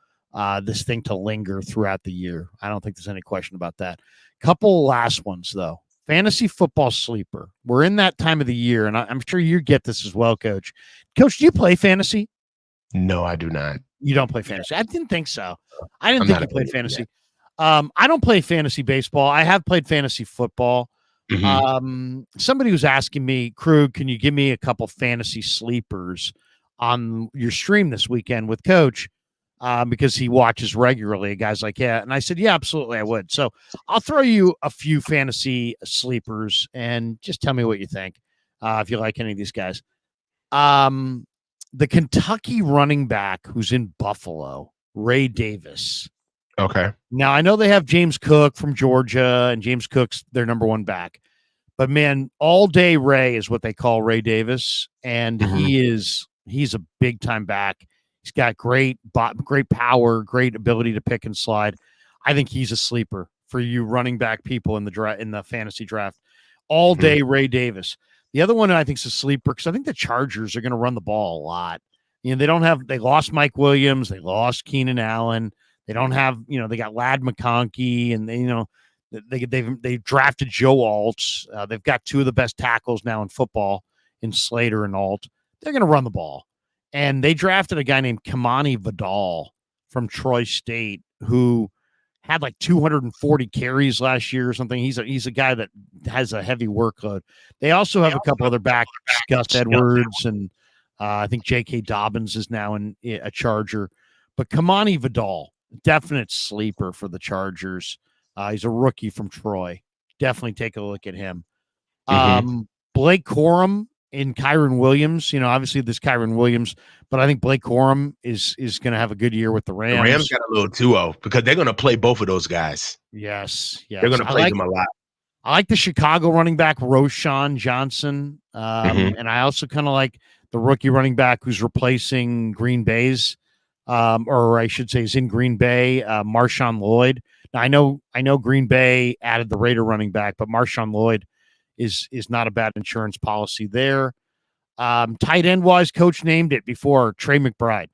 this thing to linger throughout the year. I don't think there's any question about that. Couple last ones though. Fantasy football sleeper. We're in that time of the year, and I'm sure you get this as well, Coach. Coach, do you play fantasy? No, I do not. You don't play fantasy. I didn't think so. I didn't think you played fantasy. Yeah. I don't play fantasy baseball. I have played fantasy football. Somebody was asking me, Krug, can you give me a couple fantasy sleepers on your stream this weekend with Coach? Because he watches regularly. Guys like, yeah. And I said, yeah, absolutely, I would. So I'll throw you a few fantasy sleepers and just tell me what you think, if you like any of these guys. The Kentucky running back who's in Buffalo, Ray Davis. Okay. Now, I know they have James Cook from Georgia, and James Cook's their number 1 back. But, man, all-day Ray is what they call Ray Davis, and he's a big-time back. He's got great power, great ability to pick and slide. I think he's a sleeper for you running back people in the fantasy draft. All day Ray Davis. The other one I think is a sleeper because I think the Chargers are going to run the ball a lot. They lost Mike Williams, they lost Keenan Allen. They don't have, they got Ladd McConkey, and they've drafted Joe Alt. They've got 2 of the best tackles now in football in Slater and Alt. They're going to run the ball. And they drafted a guy named Kamani Vidal from Troy State who had like 240 carries last year or something. He's a guy that has a heavy workload. They also have a couple other backs, Gus Edwards, and I think J.K. Dobbins is now a Charger. But Kamani Vidal, definite sleeper for the Chargers. He's a rookie from Troy. Definitely take a look at him. Blake Corum in Kyron Williams, obviously this Kyron Williams, but I think Blake Corum is going to have a good year with the Rams. The Rams got a little 2-0 because they're going to play both of those guys. Yes. They're going to play them a lot. I like the Chicago running back, Roshan Johnson. And I also kind of like the rookie running back who's replacing Green Bay's, or I should say is in Green Bay, Marshawn Lloyd. Now, I know Green Bay added the Raider running back, but Marshawn Lloyd is not a bad insurance policy there. Tight end wise, Coach named it before, Trey McBride.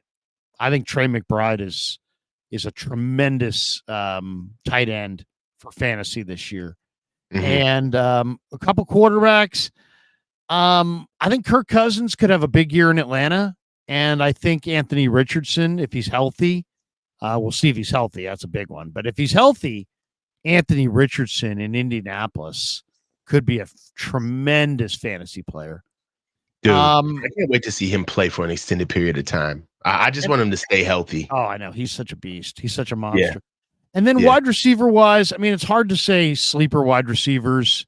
I think Trey McBride is a tremendous tight end for fantasy this year. And a couple quarterbacks. I think Kirk Cousins could have a big year in Atlanta, and I think Anthony Richardson, if he's healthy, we'll see if he's healthy. That's a big one. But if he's healthy, Anthony Richardson in Indianapolis could be a tremendous fantasy player. Dude, I can't wait to see him play for an extended period of time. I just want him to stay healthy. Oh, I know. He's such a beast. He's such a monster. Yeah. And then wide receiver wise, I mean, it's hard to say sleeper wide receivers,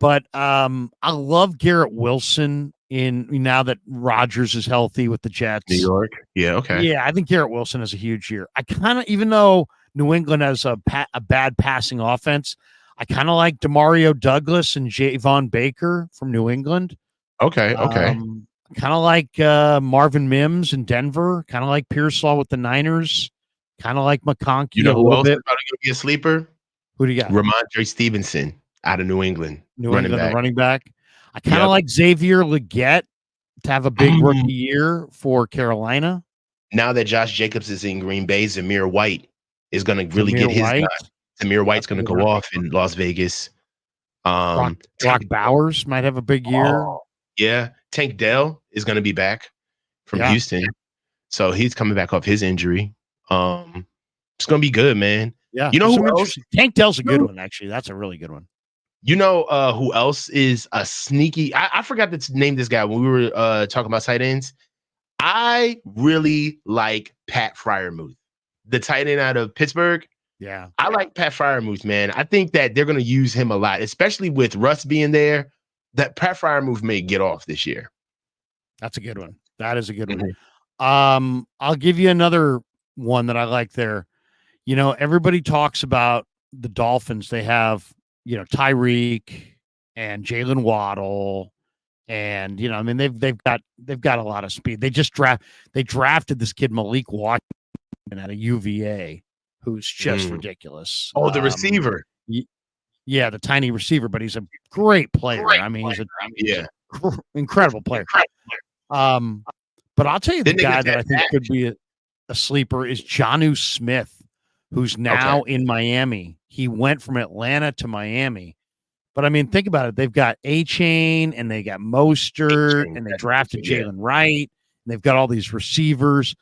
but I love Garrett Wilson in now that Rodgers is healthy with the Jets. New York. Yeah. Okay. Yeah, I think Garrett Wilson has a huge year. I kind of, even though New England has a bad passing offense, I kind of like Demario Douglas and Javon Baker from New England. Okay. Okay. Kind of like Marvin Mims in Denver. Kind of like Pearsall with the Niners. Kind of like McConkey You know a who little else is bit. probably going to be a sleeper? Who do you got? Ramondre Stevenson out of New England. New England, back. the running back. I kind of Yep. like Xavier Leggett to have a big rookie year for Carolina. Now that Josh Jacobs is in Green Bay, Zamir White is going to really Zamir get his White. nod. Zamir White's going to That's a go good off in Las Vegas. Brock Bowers might have a big year. Yeah. Tank Dell is going to be back from Yeah. Houston. So he's coming back off his injury. It's going to be good, man. Yeah. You know There's who some else? interesting- Tank Dell's a good one, actually. That's a really good one. You know who else is a sneaky? I forgot to name this guy when we were talking about tight ends. I really like Pat Fryermuth, the tight end out of Pittsburgh. Yeah. I like Pat Fryermuth, man. I think that they're going to use him a lot, especially with Russ being there. That Pat Fryermuth may get off this year. That's a good one. That is a good Mhm. one. I'll give you another one that I like there. You know, everybody talks about the Dolphins. They have, you know, Tyreek and Jalen Waddle, and I mean they've got a lot of speed. They drafted this kid Malik Washington out of UVA, who's just ridiculous. Oh, the receiver. Yeah, the tiny receiver, but he's a great player. He's an incredible player. But I'll tell you the guy that I think could be a sleeper is Jonnu Smith, who's now in Miami. He went from Atlanta to Miami. But I mean, think about it. They've got A-Chain and they got Mostert and they drafted Jalen Wright and they've got all these receivers.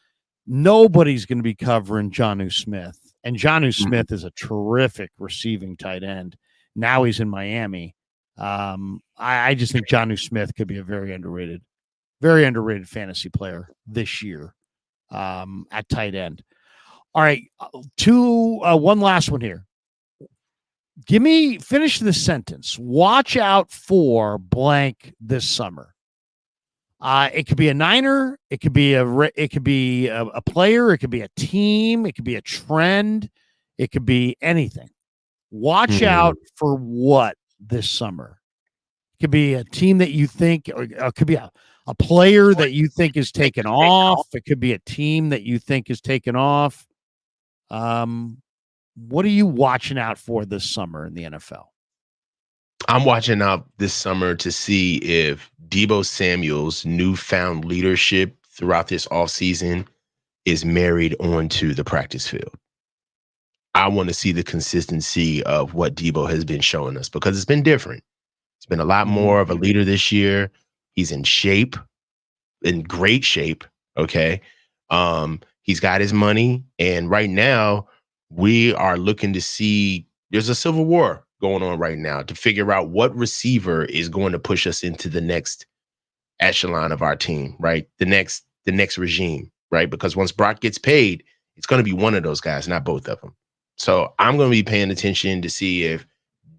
Nobody's going to be covering Jonnu Smith. And Jonnu Smith is a terrific receiving tight end. Now he's in Miami. I just think Jonnu Smith could be a very underrated fantasy player this year at tight end. All right, one last one here. Finish this sentence. Watch out for blank this summer. It could be a Niner. It could be a player. It could be a team. It could be a trend. It could be anything. Watch out for what this summer. It could be a team that you think, or it could be a player that you think is taken off. It could be a team that you think is taken off. What are you watching out for this summer in the NFL? I'm watching out this summer to see if Deebo Samuel's newfound leadership throughout this offseason is married onto the practice field. I want to see the consistency of what Deebo has been showing us because it's been different. It's been a lot more of a leader this year. He's in shape, in great shape. Okay. He's got his money. And right now we are looking to see there's a civil war going on right now to figure out what receiver is going to push us into the next echelon of our team, right? The next regime, right? Because once Brock gets paid, it's going to be one of those guys, not both of them. So I'm going to be paying attention to see if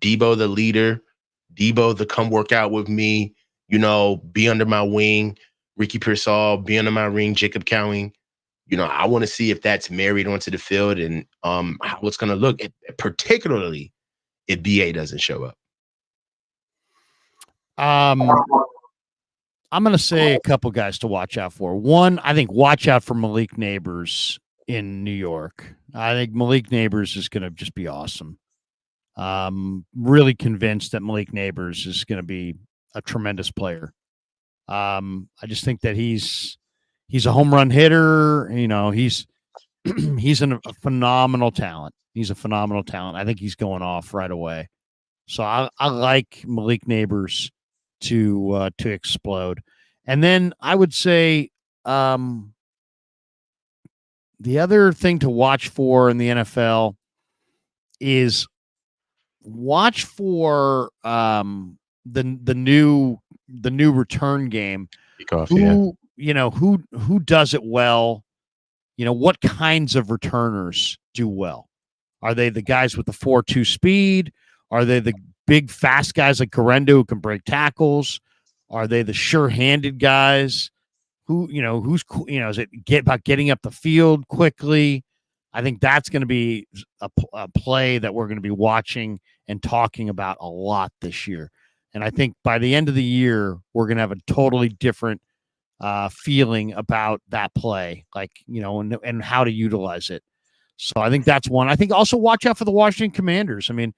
Deebo, the leader, Deebo, the come work out with me, be under my wing, Ricky Pearsall, be under my ring, Jacob Cowing. I want to see if that's married onto the field and how it's going to look, particularly if BA doesn't show up. I'm going to say a couple guys to watch out for. One, I think watch out for Malik Neighbors in New York. I think Malik Neighbors is going to just be awesome. Really convinced that Malik Neighbors is going to be a tremendous player. I just think that he's a home run hitter. He's a phenomenal talent. He's a phenomenal talent. I think he's going off right away. So I like Malik Neighbors to explode. And then I would say the other thing to watch for in the NFL is watch for the new return game. Who does it well? What kinds of returners do well? Are they the guys with the 4.2 speed? Are they the big fast guys like Correndo who can break tackles? Are they the sure-handed guys? Is it about getting up the field quickly? I think that's going to be a play that we're going to be watching and talking about a lot this year. And I think by the end of the year, we're going to have a totally different feeling about that play, and how to utilize it. So I think that's one. I think also watch out for the Washington Commanders. I mean,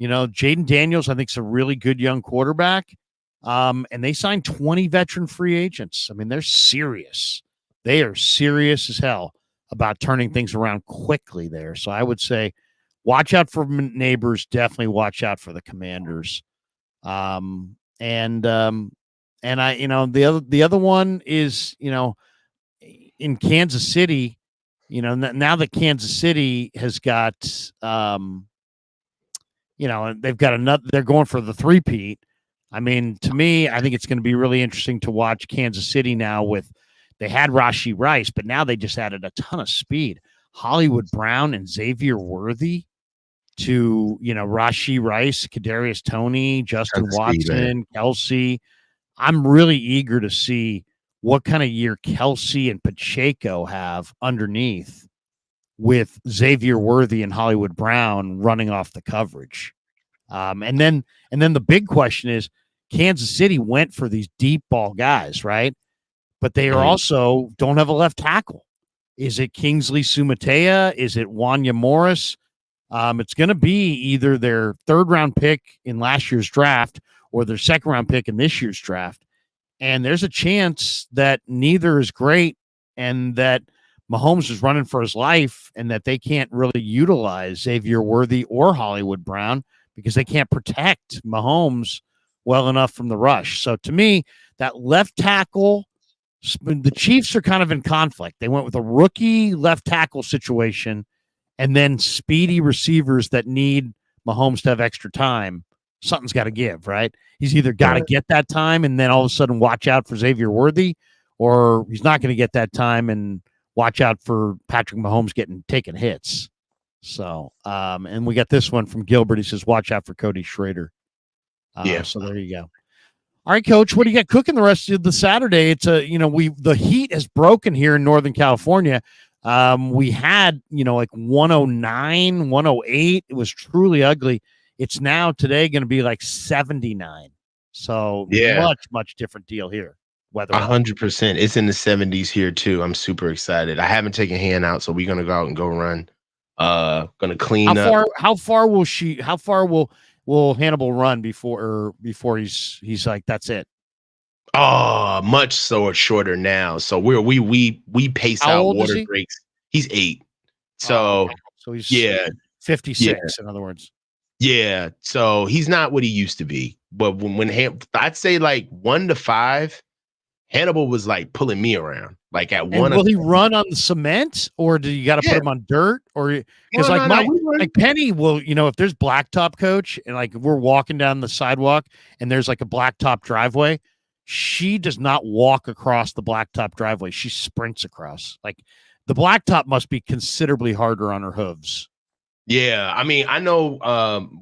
Jaden Daniels, I think, is a really good young quarterback. And they signed 20 veteran free agents. I mean, they're serious. They are serious as hell about turning things around quickly there. So I would say watch out for neighbors. Definitely watch out for the Commanders. And the other one is, in Kansas City, now that Kansas City has got, they've got another, they're going for the three-peat. I mean, to me, I think it's going to be really interesting to watch Kansas City now they had Rashee Rice, but now they just added a ton of speed. Hollywood Brown and Xavier Worthy to, Rashee Rice, Kadarius Toney, Justin Watson, Kelsey. I'm really eager to see what kind of year Kelsey and Pacheco have underneath with Xavier Worthy and Hollywood Brown running off the coverage. And then the big question is, Kansas City went for these deep ball guys, right? But they are also don't have a left tackle. Is it Kingsley Sumatea? Is it Wanya Morris? It's going to be either their third-round pick in last year's draft or their second-round pick in this year's draft. And there's a chance that neither is great and that Mahomes is running for his life and that they can't really utilize Xavier Worthy or Hollywood Brown because they can't protect Mahomes well enough from the rush. So to me, that left tackle, the Chiefs are kind of in conflict. They went with a rookie left tackle situation and then speedy receivers that need Mahomes to have extra time. Something's got to give, right? He's either got to get that time and then all of a sudden watch out for Xavier Worthy, or he's not going to get that time and watch out for Patrick Mahomes taking hits. So, and we got this one from Gilbert. He says, watch out for Cody Schrader. So there you go. All right, Coach, what do you got cooking the rest of the Saturday? It's the heat has broken here in Northern California. We had, like 109, 108. It was truly ugly. It's now today going to be like 79. So much different deal here. Weather 100%. It's in the 70s here too. I'm super excited. I haven't taken hand out, so we're gonna go out and go run. Gonna clean up. How far will Hannibal run before he's like, that's it? Oh, much so shorter now. So we pace out water breaks. He's 8. So he's 56 in other words. Yeah. So he's not what he used to be. But when I'd say like 1 to 5, Hannibal was like pulling me around. Like at 1. Will he run on the cement, or do you got to put him on dirt? Or because like Penny will, if there's blacktop, Coach, and like we're walking down the sidewalk and there's like a blacktop driveway, she does not walk across the blacktop driveway. She sprints across. Like the blacktop must be considerably harder on her hooves. Yeah, I mean, I know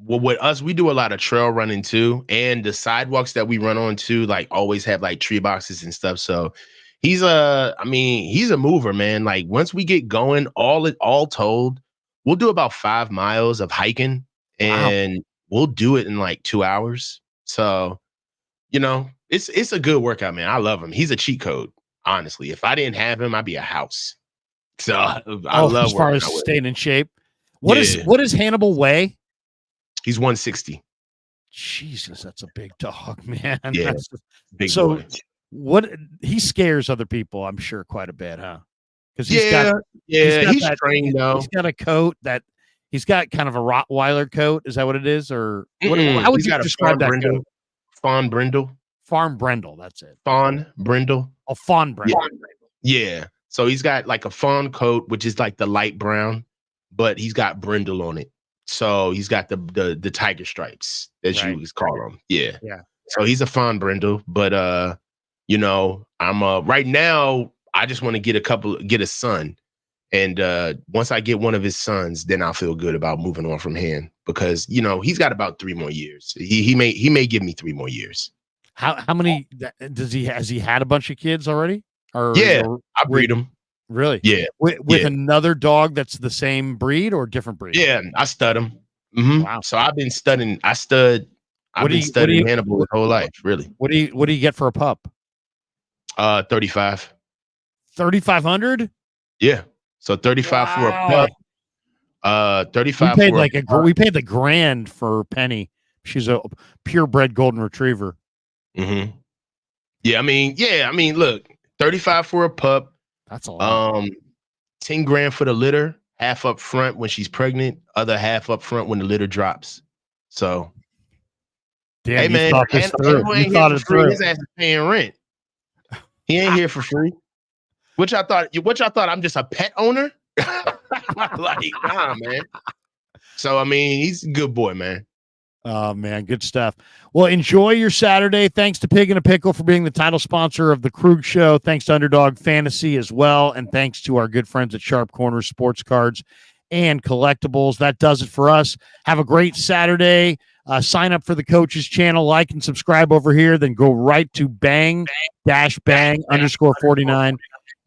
with us, we do a lot of trail running too, and the sidewalks that we run on too, like always have like tree boxes and stuff. So he's a mover, man. Like once we get going, all told, we'll do about 5 miles of hiking, and we'll do it in like 2 hours. So, it's a good workout, man. I love him. He's a cheat code, honestly. If I didn't have him, I'd be a house. So I love as far as staying in shape. What does Hannibal weigh? He's 160. Jesus, that's a big dog, man. Yeah, big boy. What he scares other people, I'm sure, quite a bit, huh? Because he's trained though. He's got a coat that he's got kind of a Rottweiler coat. Is that what it is, or how would you describe that coat? Fawn Brindle. Farm Brindle. That's it. Fawn Brindle. Oh, Fawn Brindle. Yeah. So he's got like a fawn coat, which is like the light brown, but he's got brindle on it. So he's got the tiger stripes, as you call them. Yeah. Yeah. So he's a fawn brindle, but I'm right now I just want to get a son. And once I get one of his sons, then I'll feel good about moving on from him because, he's got about 3 more years. He may give me 3 more years. How many has he had a bunch of kids already? Yeah, I breed them. Really? Yeah. With another dog that's the same breed or different breed? Yeah, I stud them. Mm-hmm. Wow. So I've been studying. I've been studying Hannibal his whole life, really. What do you get for a pup? 35. 3,500? Yeah. So 35 for a pup. 35 we paid for we paid the grand for Penny. She's a purebred golden retriever. Mm-hmm. Yeah, I mean, look, 35 for a pup. That's a lot. 10 grand for the litter, half up front when she's pregnant, other half up front when the litter drops. So damn, hey man, Hannibal ain't here for free. His ass is paying rent. He ain't here for free. Which I thought I'm just a pet owner. Like, nah, man. So I mean, he's a good boy, man. Oh man, good stuff. Well, enjoy your Saturday. Thanks to Pig and a Pickle for being the title sponsor of the Krueger Show. Thanks to Underdog Fantasy as well, and thanks to our good friends at Sharp Corner Sports Cards and Collectibles. That does it for us. Have a great Saturday. Sign up for the coaches channel, like and subscribe over here, then go right to bang-bang_49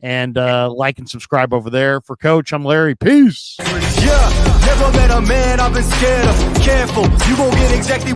and like and subscribe over there. For Coach, I'm Larry. Peace. Yeah, never met a man I've been scared of. Careful, you gon' get exactly